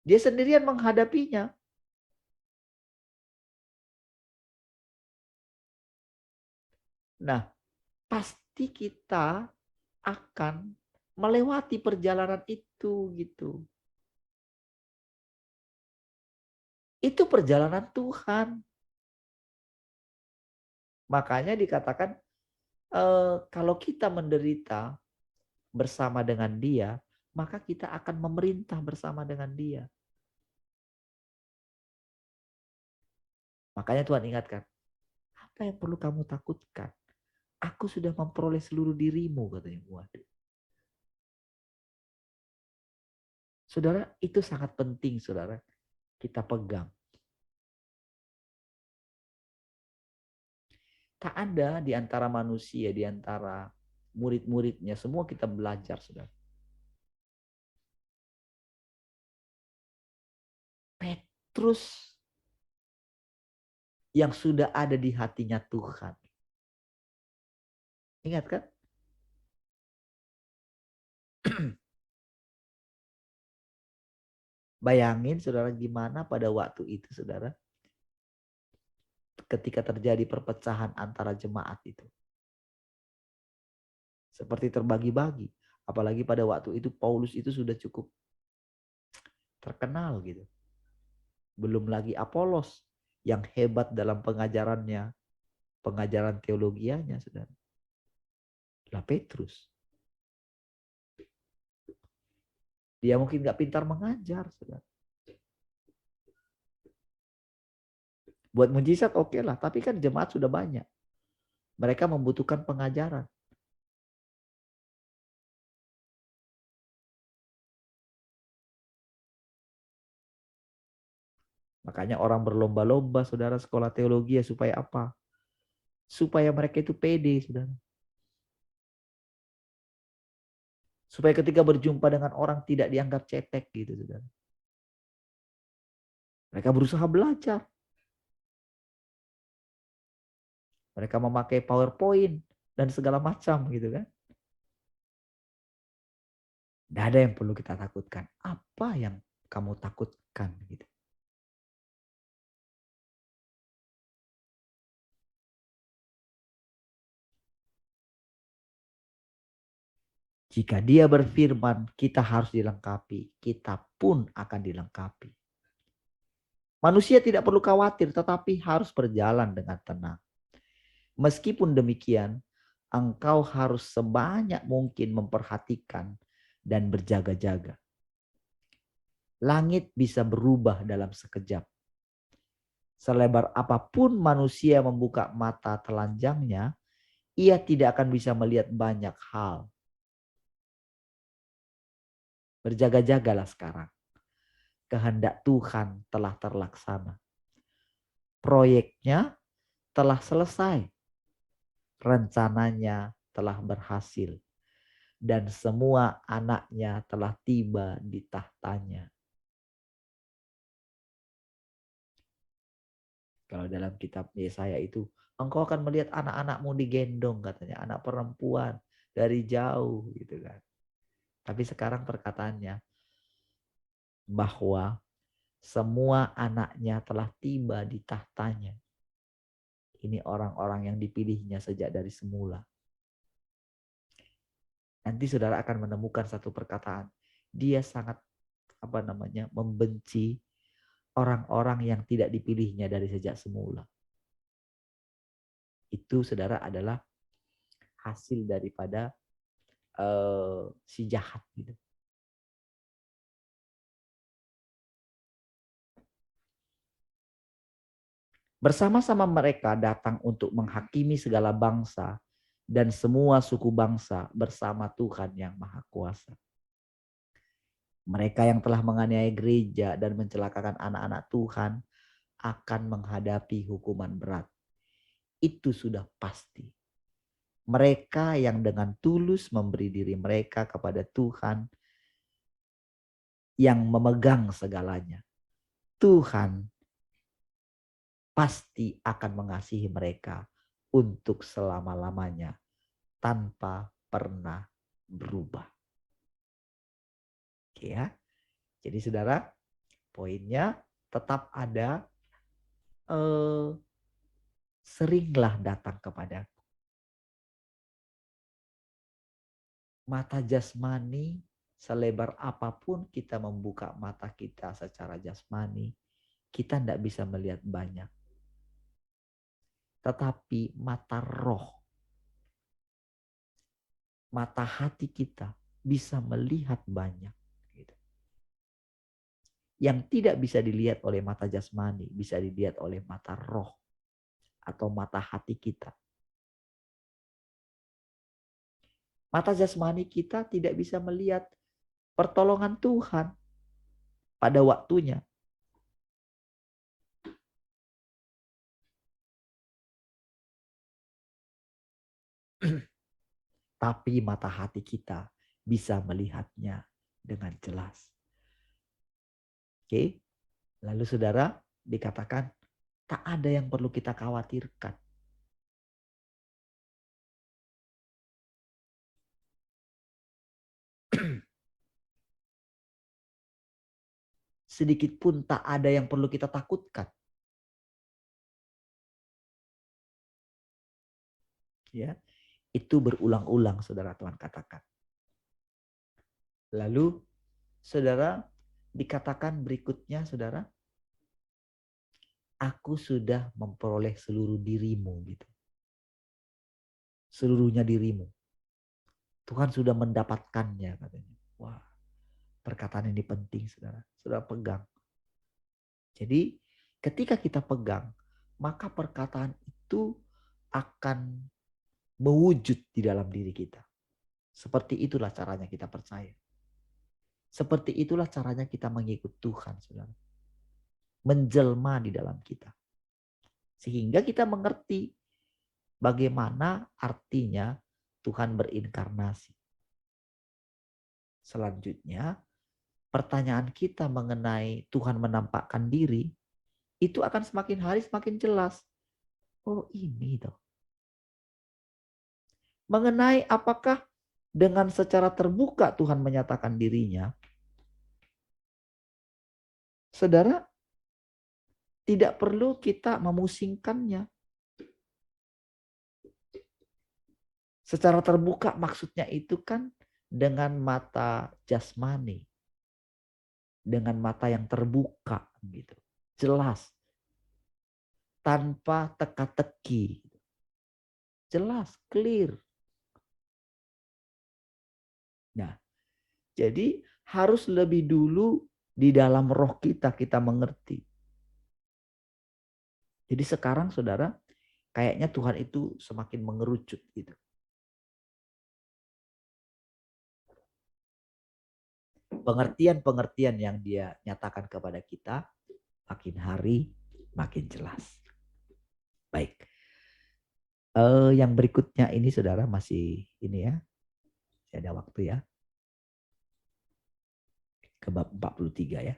Dia sendirian menghadapinya. Nah, pasti kita akan melewati perjalanan itu gitu. Itu perjalanan Tuhan. Makanya dikatakan kalau kita menderita bersama dengan Dia, maka kita akan memerintah bersama dengan Dia. Makanya Tuhan ingatkan, apa yang perlu kamu takutkan? Aku sudah memperoleh seluruh dirimu, katanya. Waduh. Saudara, itu sangat penting, saudara. Kita pegang. Tak ada di antara manusia, di antara murid-muridnya, semua kita belajar, saudara. Petrus yang sudah ada di hatinya Tuhan. Ingat kan? Bayangin saudara gimana pada waktu itu saudara. Ketika terjadi perpecahan antara jemaat itu. Seperti terbagi-bagi. Apalagi pada waktu itu Paulus itu sudah cukup terkenal gitu. Belum lagi Apolos yang hebat dalam pengajarannya. Pengajaran teologianya saudara. Lah Petrus. Dia mungkin nggak pintar mengajar, saudara. Buat mujizat oke lah, tapi kan jemaat sudah banyak. Mereka membutuhkan pengajaran. Makanya orang berlomba-lomba, saudara, sekolah teologi ya supaya apa? Supaya mereka itu pede, saudara. Supaya ketika berjumpa dengan orang tidak dianggap cetek gitu, saudara. Mereka berusaha belajar. Mereka memakai PowerPoint dan segala macam gitu kan. Tidak ada yang perlu kita takutkan. Apa yang kamu takutkan gitu. Jika dia berfirman, kita harus dilengkapi. Kita pun akan dilengkapi. Manusia tidak perlu khawatir, tetapi harus berjalan dengan tenang. Meskipun demikian, engkau harus sebanyak mungkin memperhatikan dan berjaga-jaga. Langit bisa berubah dalam sekejap. Selebar apapun manusia membuka mata telanjangnya, ia tidak akan bisa melihat banyak hal. Berjaga-jagalah sekarang. Kehendak Tuhan telah terlaksana. Proyeknya telah selesai. Rencananya telah berhasil. Dan semua anaknya telah tiba di tahtanya. Kalau dalam kitab Yesaya itu, engkau akan melihat anak-anakmu digendong katanya. Anak perempuan dari jauh gitu kan. Tapi sekarang perkataannya bahwa semua anaknya telah tiba di tahtanya. Ini orang-orang yang dipilihnya sejak dari semula. Nanti saudara akan menemukan satu perkataan. Dia sangat membenci orang-orang yang tidak dipilihnya dari sejak semula. Itu saudara adalah hasil daripada si jahat gitu. Bersama-sama mereka datang untuk menghakimi segala bangsa dan semua suku bangsa bersama Tuhan yang Maha Kuasa. Mereka yang telah menganiaya gereja dan mencelakakan anak-anak Tuhan akan menghadapi hukuman berat. Itu sudah pasti. Mereka yang dengan tulus memberi diri mereka kepada Tuhan yang memegang segalanya. Tuhan pasti akan mengasihi mereka untuk selama-lamanya tanpa pernah berubah. Oke ya. Jadi saudara, poinnya tetap ada seringlah datang kepadaku. Mata jasmani, selebar apapun kita membuka mata kita secara jasmani, kita tidak bisa melihat banyak. Tetapi mata roh, mata hati kita bisa melihat banyak. Yang tidak bisa dilihat oleh mata jasmani, bisa dilihat oleh mata roh atau mata hati kita. Mata jasmani kita tidak bisa melihat pertolongan Tuhan pada waktunya. Tapi mata hati kita bisa melihatnya dengan jelas. Oke, lalu saudara dikatakan tak ada yang perlu kita khawatirkan. Sedikit pun tak ada yang perlu kita takutkan. Ya, itu berulang-ulang saudara Tuhan katakan. Lalu saudara dikatakan berikutnya saudara, aku sudah memperoleh seluruh dirimu gitu. Seluruhnya dirimu. Tuhan sudah mendapatkannya katanya. Wah, Perkataan ini penting, saudara. Saudara pegang. Jadi ketika kita pegang, maka perkataan itu akan mewujud di dalam diri kita. Seperti itulah caranya kita percaya. Seperti itulah caranya kita mengikut Tuhan, saudara. Menjelma di dalam kita. Sehingga kita mengerti bagaimana artinya Tuhan berinkarnasi. Selanjutnya, pertanyaan kita mengenai Tuhan menampakkan diri, itu akan semakin hari semakin jelas. Oh ini toh. Mengenai apakah dengan secara terbuka Tuhan menyatakan dirinya, saudara, tidak perlu kita memusingkannya. Secara terbuka maksudnya itu kan dengan mata jasmani. Dengan mata yang terbuka gitu. Jelas. Tanpa teka-teki. Jelas, clear. Nah, jadi harus lebih dulu di dalam roh kita mengerti. Jadi sekarang saudara, kayaknya Tuhan itu semakin mengerucut gitu. Pengertian-pengertian yang dia nyatakan kepada kita makin hari makin jelas. Baik. Yang berikutnya ini saudara masih ini ya. Masih ada waktu ya. Ke bab 43 ya.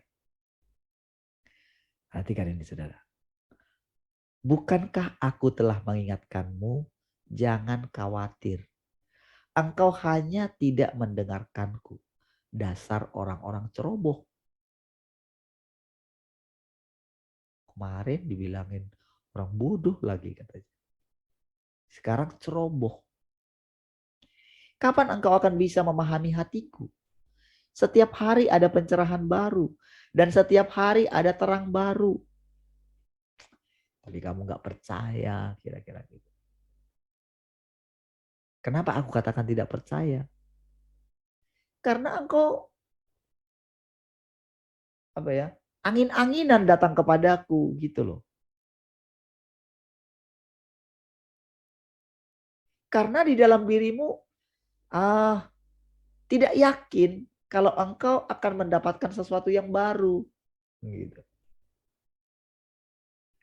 Perhatikan ini saudara. Bukankah aku telah mengingatkanmu? Jangan khawatir. Engkau hanya tidak mendengarkanku. Dasar orang-orang ceroboh. Kemarin dibilangin orang bodoh lagi katanya. Sekarang ceroboh. Kapan engkau akan bisa memahami hatiku? Setiap hari ada pencerahan baru. Dan setiap hari ada terang baru. Tapi kamu gak percaya kira-kira gitu. Kenapa aku katakan tidak percaya? Karena engkau angin-anginan datang kepadaku gitu loh. Karena di dalam dirimu tidak yakin kalau engkau akan mendapatkan sesuatu yang baru. Gitu.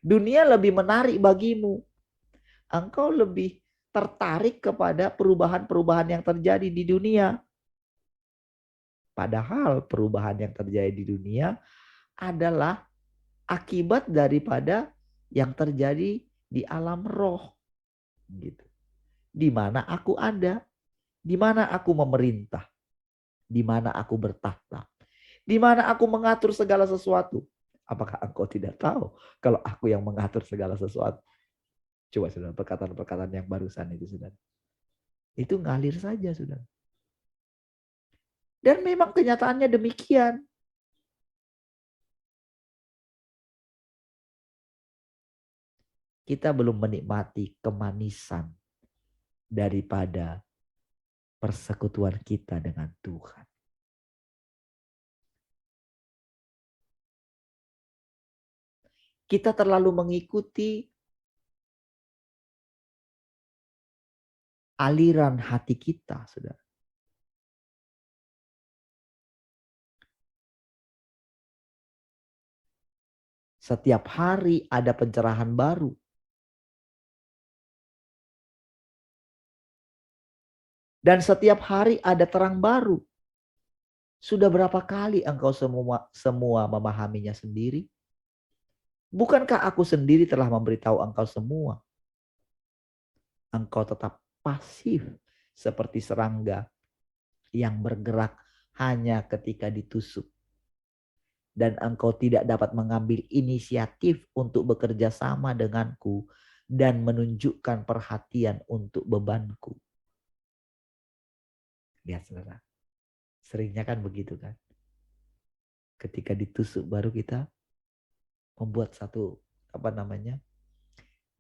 Dunia lebih menarik bagimu. Engkau lebih tertarik kepada perubahan-perubahan yang terjadi di dunia. Padahal perubahan yang terjadi di dunia adalah akibat daripada yang terjadi di alam roh. Gitu. Di mana aku ada, di mana aku memerintah, di mana aku bertahta, di mana aku mengatur segala sesuatu. Apakah engkau tidak tahu kalau aku yang mengatur segala sesuatu? Coba saudara, perkataan-perkataan yang barusan itu saudara. Itu ngalir saja saudara. Dan memang kenyataannya demikian. Kita belum menikmati kemanisan daripada persekutuan kita dengan Tuhan. Kita terlalu mengikuti aliran hati kita, saudara. Setiap hari ada pencerahan baru. Dan setiap hari ada terang baru. Sudah berapa kali engkau semua memahaminya sendiri? Bukankah aku sendiri telah memberitahu engkau semua? Engkau tetap pasif seperti serangga yang bergerak hanya ketika ditusuk. Dan engkau tidak dapat mengambil inisiatif untuk bekerja sama denganku dan menunjukkan perhatian untuk bebanku. Lihat saudara, seringnya kan begitu kan. Ketika ditusuk baru kita membuat satu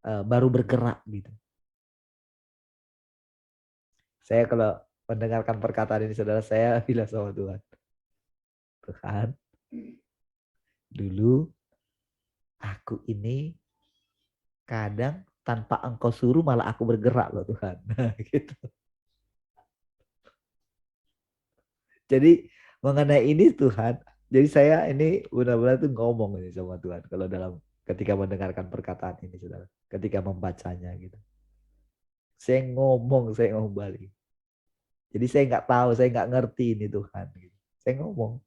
baru bergerak gitu. Saya kalau mendengarkan perkataan ini saudara, saya bilang sama Tuhan, Tuhan, dulu aku ini kadang tanpa engkau suruh malah aku bergerak loh Tuhan. Nah, gitu. Jadi mengenai ini Tuhan, jadi saya ini benar-benar tuh ngomong ini sama Tuhan kalau dalam ketika mendengarkan perkataan ini saudara, ketika membacanya gitu. Saya ngomong balik. Jadi saya nggak tahu, saya nggak ngerti ini Tuhan. Gitu. Saya ngomong,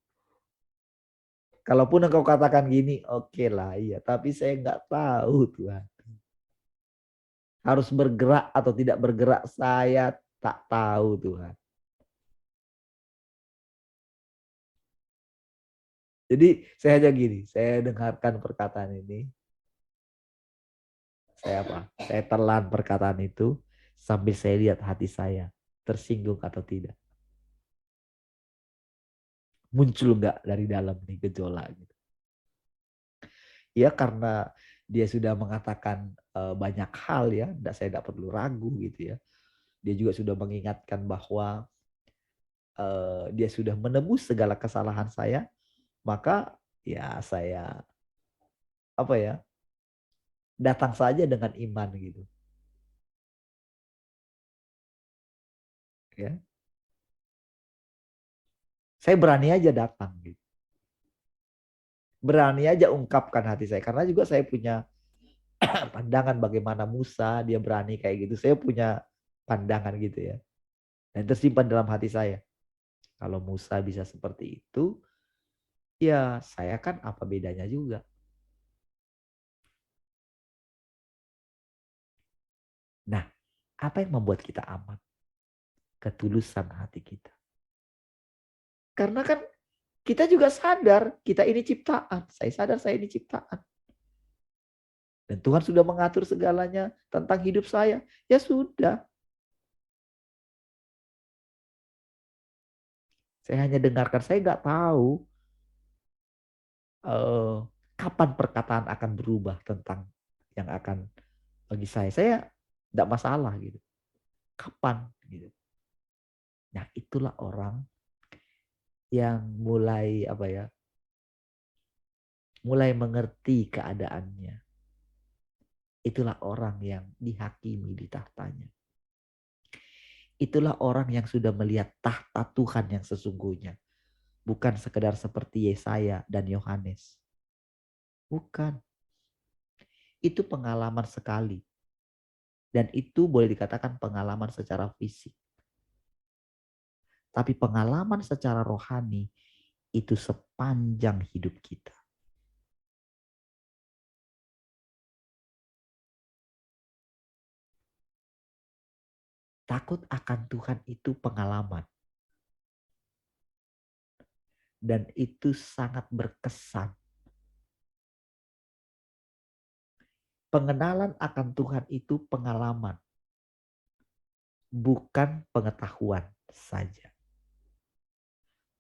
kalaupun engkau katakan gini, oke lah, iya. Tapi saya nggak tahu Tuhan. Harus bergerak atau tidak bergerak, saya tak tahu Tuhan. Jadi saya hanya gini, saya dengarkan perkataan ini, saya apa? Saya telan perkataan itu sambil saya lihat hati saya tersinggung atau tidak. Muncul nggak dari dalam nih gejolak gitu. Ya karena dia sudah mengatakan banyak hal ya, saya tidak perlu ragu gitu ya. Dia juga sudah mengingatkan bahwa dia sudah menebus segala kesalahan saya, maka ya saya apa ya, datang saja dengan iman gitu ya. Saya berani aja datang gitu. Berani aja ungkapkan hati saya karena juga saya punya pandangan bagaimana Musa dia berani kayak gitu. Saya punya pandangan gitu ya. Dan tersimpan dalam hati saya. Kalau Musa bisa seperti itu, ya saya kan apa bedanya juga. Nah, apa yang membuat kita aman? Ketulusan hati kita. Karena kan kita juga sadar kita ini ciptaan. Saya sadar saya ini ciptaan. Dan Tuhan sudah mengatur segalanya tentang hidup saya. Ya sudah. Saya hanya dengarkan. Saya nggak tahu kapan perkataan akan berubah tentang yang akan bagi saya. Saya tidak masalah gitu. Kapan gitu. Nah itulah orang yang mulai apa ya, mulai mengerti keadaannya. Itulah orang yang dihakimi di tahtanya. Itulah orang yang sudah melihat tahta Tuhan yang sesungguhnya. Bukan sekedar seperti Yesaya dan Yohanes. Bukan. Itu pengalaman sekali. Dan itu boleh dikatakan pengalaman secara fisik. Tapi pengalaman secara rohani itu sepanjang hidup kita. Takut akan Tuhan itu pengalaman. Dan itu sangat berkesan. Pengenalan akan Tuhan itu pengalaman. Bukan pengetahuan saja.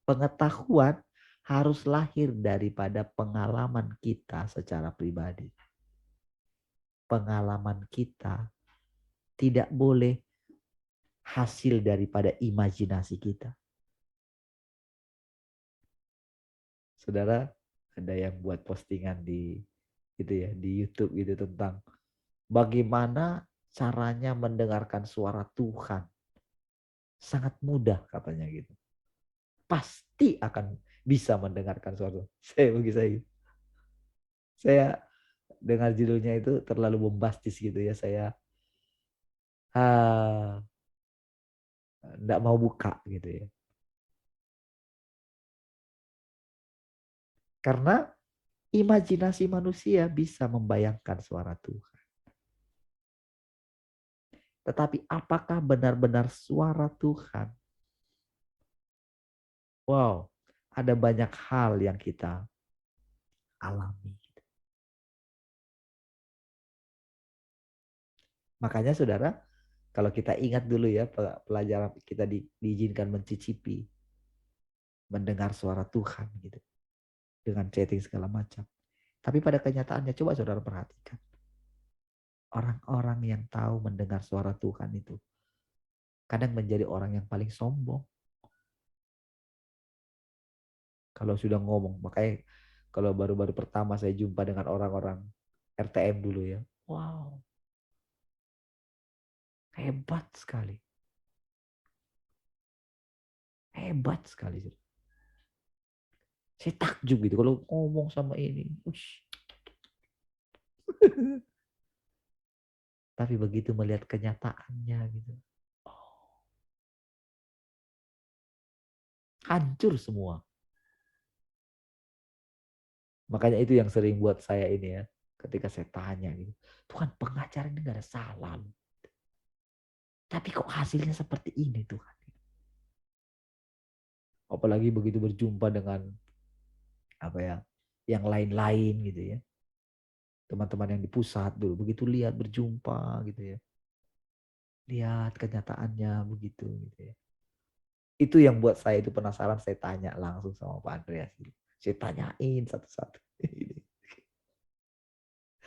Pengetahuan harus lahir daripada pengalaman kita secara pribadi. Pengalaman kita tidak boleh hasil daripada imajinasi kita. Saudara, ada yang buat postingan di gitu ya, di YouTube gitu tentang bagaimana caranya mendengarkan suara Tuhan. Sangat mudah katanya gitu. Pasti akan bisa mendengarkan suara Tuhan. Saya bagi saya dengar judulnya itu terlalu bombastis gitu ya. Saya enggak mau buka gitu ya. Karena imajinasi manusia bisa membayangkan suara Tuhan. Tetapi apakah benar-benar suara Tuhan? Wow, ada banyak hal yang kita alami. Makanya saudara, kalau kita ingat dulu ya pelajaran kita diizinkan mencicipi, mendengar suara Tuhan gitu. Dengan chatting segala macam. Tapi pada kenyataannya coba saudara perhatikan. Orang-orang yang tahu mendengar suara Tuhan itu kadang menjadi orang yang paling sombong. Kalau sudah ngomong, makanya kalau baru-baru pertama saya jumpa dengan orang-orang RTM dulu ya. Wow, hebat sekali. Hebat sekali. Saya takjub gitu kalau ngomong sama ini. Ush. Tapi begitu melihat kenyataannya gitu. Oh, hancur semua. Makanya itu yang sering buat saya ini ya. Ketika saya tanya gitu. Tuhan, pengacara ini gak ada salah. Tapi kok hasilnya seperti ini Tuhan. Apalagi begitu berjumpa dengan apa ya, yang lain-lain gitu ya. Teman-teman yang di pusat dulu. Begitu lihat berjumpa gitu ya. Lihat kenyataannya begitu gitu ya. Itu yang buat saya itu penasaran, saya tanya langsung sama Pak Andreas. Saya tanyain satu-satu.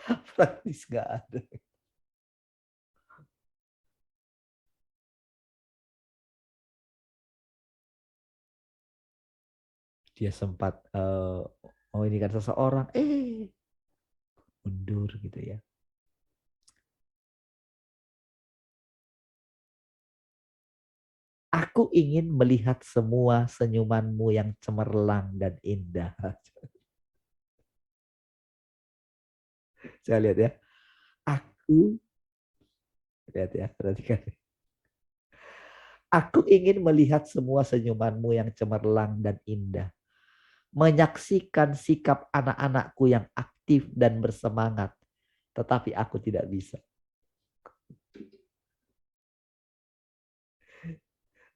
Praktis gak ada. Dia sempat oh ini kan seseorang mundur gitu ya. Aku ingin melihat semua senyumanmu yang cemerlang dan indah. Saya lihat ya. Aku lihat ya, perhatikan. Aku ingin melihat semua senyumanmu yang cemerlang dan indah. Menyaksikan sikap anak-anakku yang aktif dan bersemangat. Tetapi aku tidak bisa.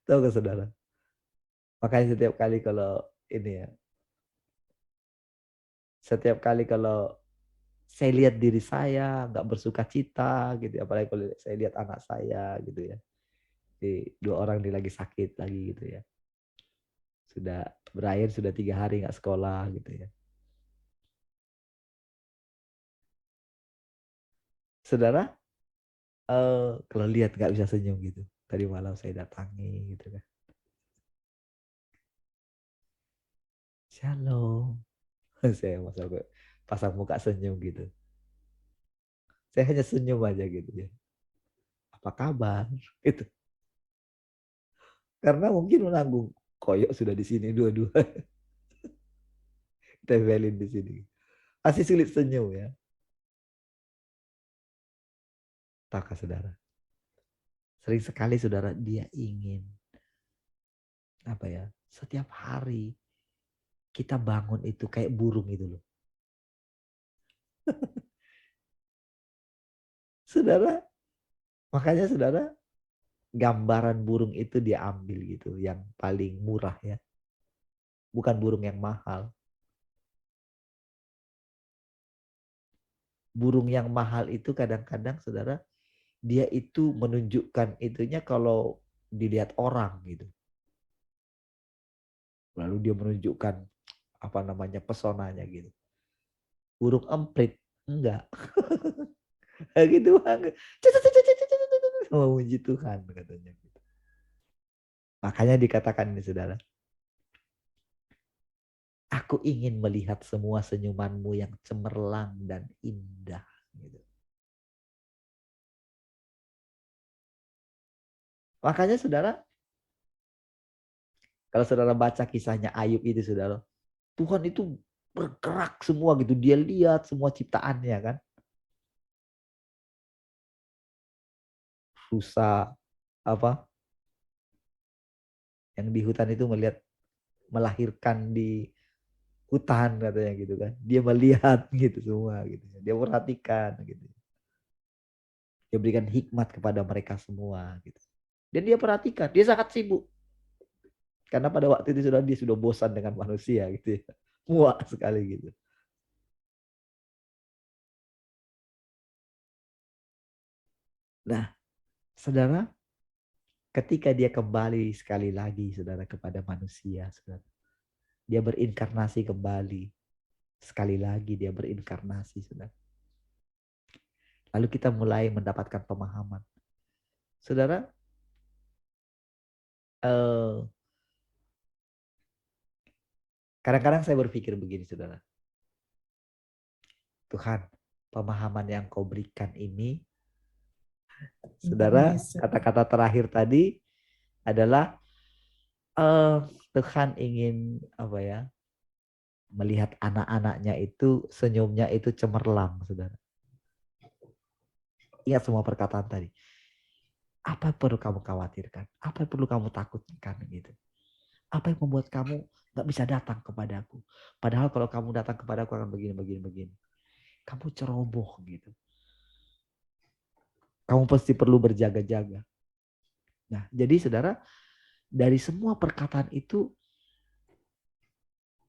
Tahu gak saudara? Makanya setiap kali kalau ini ya, setiap kali kalau saya lihat diri saya nggak bersuka cita gitu, apalagi kalau saya lihat anak saya gitu ya, dua orang ini lagi sakit lagi gitu ya, sudah berakhir sudah 3 hari nggak sekolah gitu ya, saudara, kalau lihat nggak bisa senyum gitu. Tadi malam saya datangi gitu kan, shalom, saya pasang muka senyum gitu, saya hanya senyum aja gitu ya, apa kabar itu, karena mungkin menanggung koyok sudah di sini dua-dua, tempelin di sini, masih sulit senyum ya, tak saudara. Sering sekali saudara dia ingin apa ya? Setiap hari kita bangun itu kayak burung itu loh. Saudara, makanya saudara gambaran burung itu diambil gitu yang paling murah ya. Bukan burung yang mahal. Burung yang mahal itu kadang-kadang saudara dia itu menunjukkan itunya kalau dilihat orang gitu. Lalu dia menunjukkan apa namanya pesonanya gitu. Burung emprit enggak. Gitu banget. Memuji Tuhan katanya. Makanya dikatakan ini saudara. Aku ingin melihat semua senyumanmu yang cemerlang dan indah. Gitu. Makanya saudara, kalau saudara baca kisahnya Ayub itu saudara, Tuhan itu bergerak semua gitu. Dia lihat semua ciptaannya kan. Rusa apa yang di hutan itu melihat melahirkan di hutan katanya gitu kan. Dia melihat gitu semua gitu. Dia perhatikan gitu. Dia berikan hikmat kepada mereka semua gitu. Dan dia perhatikan, dia sangat sibuk. Karena pada waktu itu dia sudah bosan dengan manusia gitu ya. Muak sekali gitu. Nah, saudara, ketika dia kembali sekali lagi, saudara, kepada manusia, saudara, dia berinkarnasi kembali. Sekali lagi dia berinkarnasi, saudara. Lalu kita mulai mendapatkan pemahaman. Saudara, eh, Kadang-kadang saya berpikir begini, saudara. Tuhan, pemahaman yang kau berikan ini, saudara, kata-kata terakhir tadi adalah Tuhan ingin apa ya, melihat anak-anaknya itu senyumnya itu cemerlang, saudara. Ingat semua perkataan tadi. Apa yang perlu kamu khawatirkan? Apa yang perlu kamu takutkan gitu? Apa yang membuat kamu nggak bisa datang kepadaku? Padahal kalau kamu datang kepadaku akan begini. Kamu ceroboh gitu. Kamu pasti perlu berjaga-jaga. Nah, jadi saudara, dari semua perkataan itu,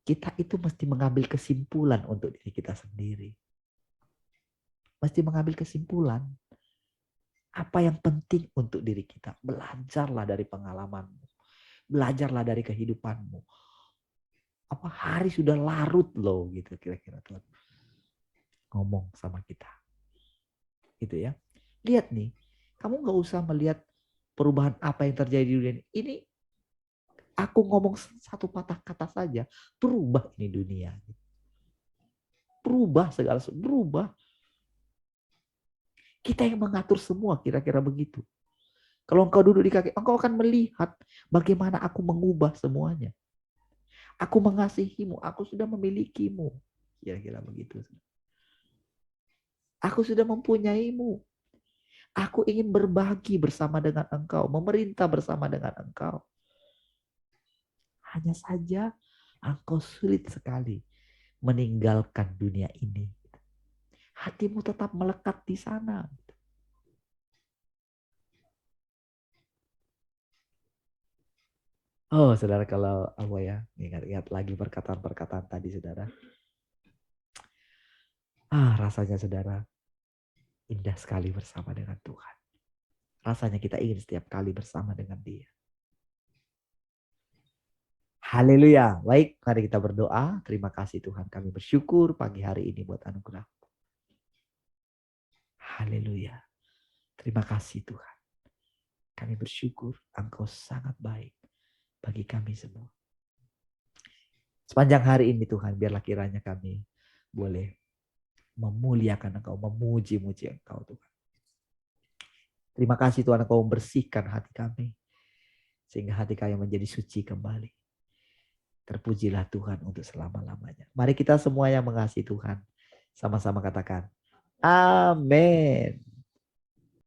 kita itu mesti mengambil kesimpulan untuk diri kita sendiri. Mesti mengambil kesimpulan. Apa yang penting untuk diri kita. Belajarlah dari pengalamanmu. Belajarlah dari kehidupanmu. Apa hari sudah larut loh gitu kira-kira Tuhan ngomong sama kita. Gitu ya. Lihat nih, kamu gak usah melihat perubahan apa yang terjadi di dunia ini. Aku ngomong satu patah kata saja, berubah ini dunia. Berubah segala sesuatu, berubah. Kita yang mengatur semua, kira-kira begitu. Kalau engkau duduk di kaki, engkau akan melihat bagaimana aku mengubah semuanya. Aku mengasihimu, aku sudah memilikimu. Kira-kira begitu. Aku sudah mempunyaimu. Aku ingin berbagi bersama dengan engkau, memerintah bersama dengan engkau. Hanya saja engkau sulit sekali meninggalkan dunia ini. Hatimu tetap melekat di sana. Oh, saudara, kalau apa ya, ingat-ingat lagi perkataan-perkataan tadi, saudara. Rasanya, saudara, indah sekali bersama dengan Tuhan. Rasanya kita ingin setiap kali bersama dengan Dia. Haleluya. Baik, mari kita berdoa. Terima kasih Tuhan, kami bersyukur pagi hari ini buat anugerah. Haleluya. Terima kasih Tuhan. Kami bersyukur Engkau sangat baik bagi kami semua. Sepanjang hari ini Tuhan, biarlah kiranya kami boleh memuliakan Engkau, memuji-muji Engkau Tuhan. Terima kasih Tuhan, Engkau membersihkan hati kami. Sehingga hati kami menjadi suci kembali. Terpujilah Tuhan untuk selama-lamanya. Mari kita semua yang mengasihi Tuhan, sama-sama katakan, amin.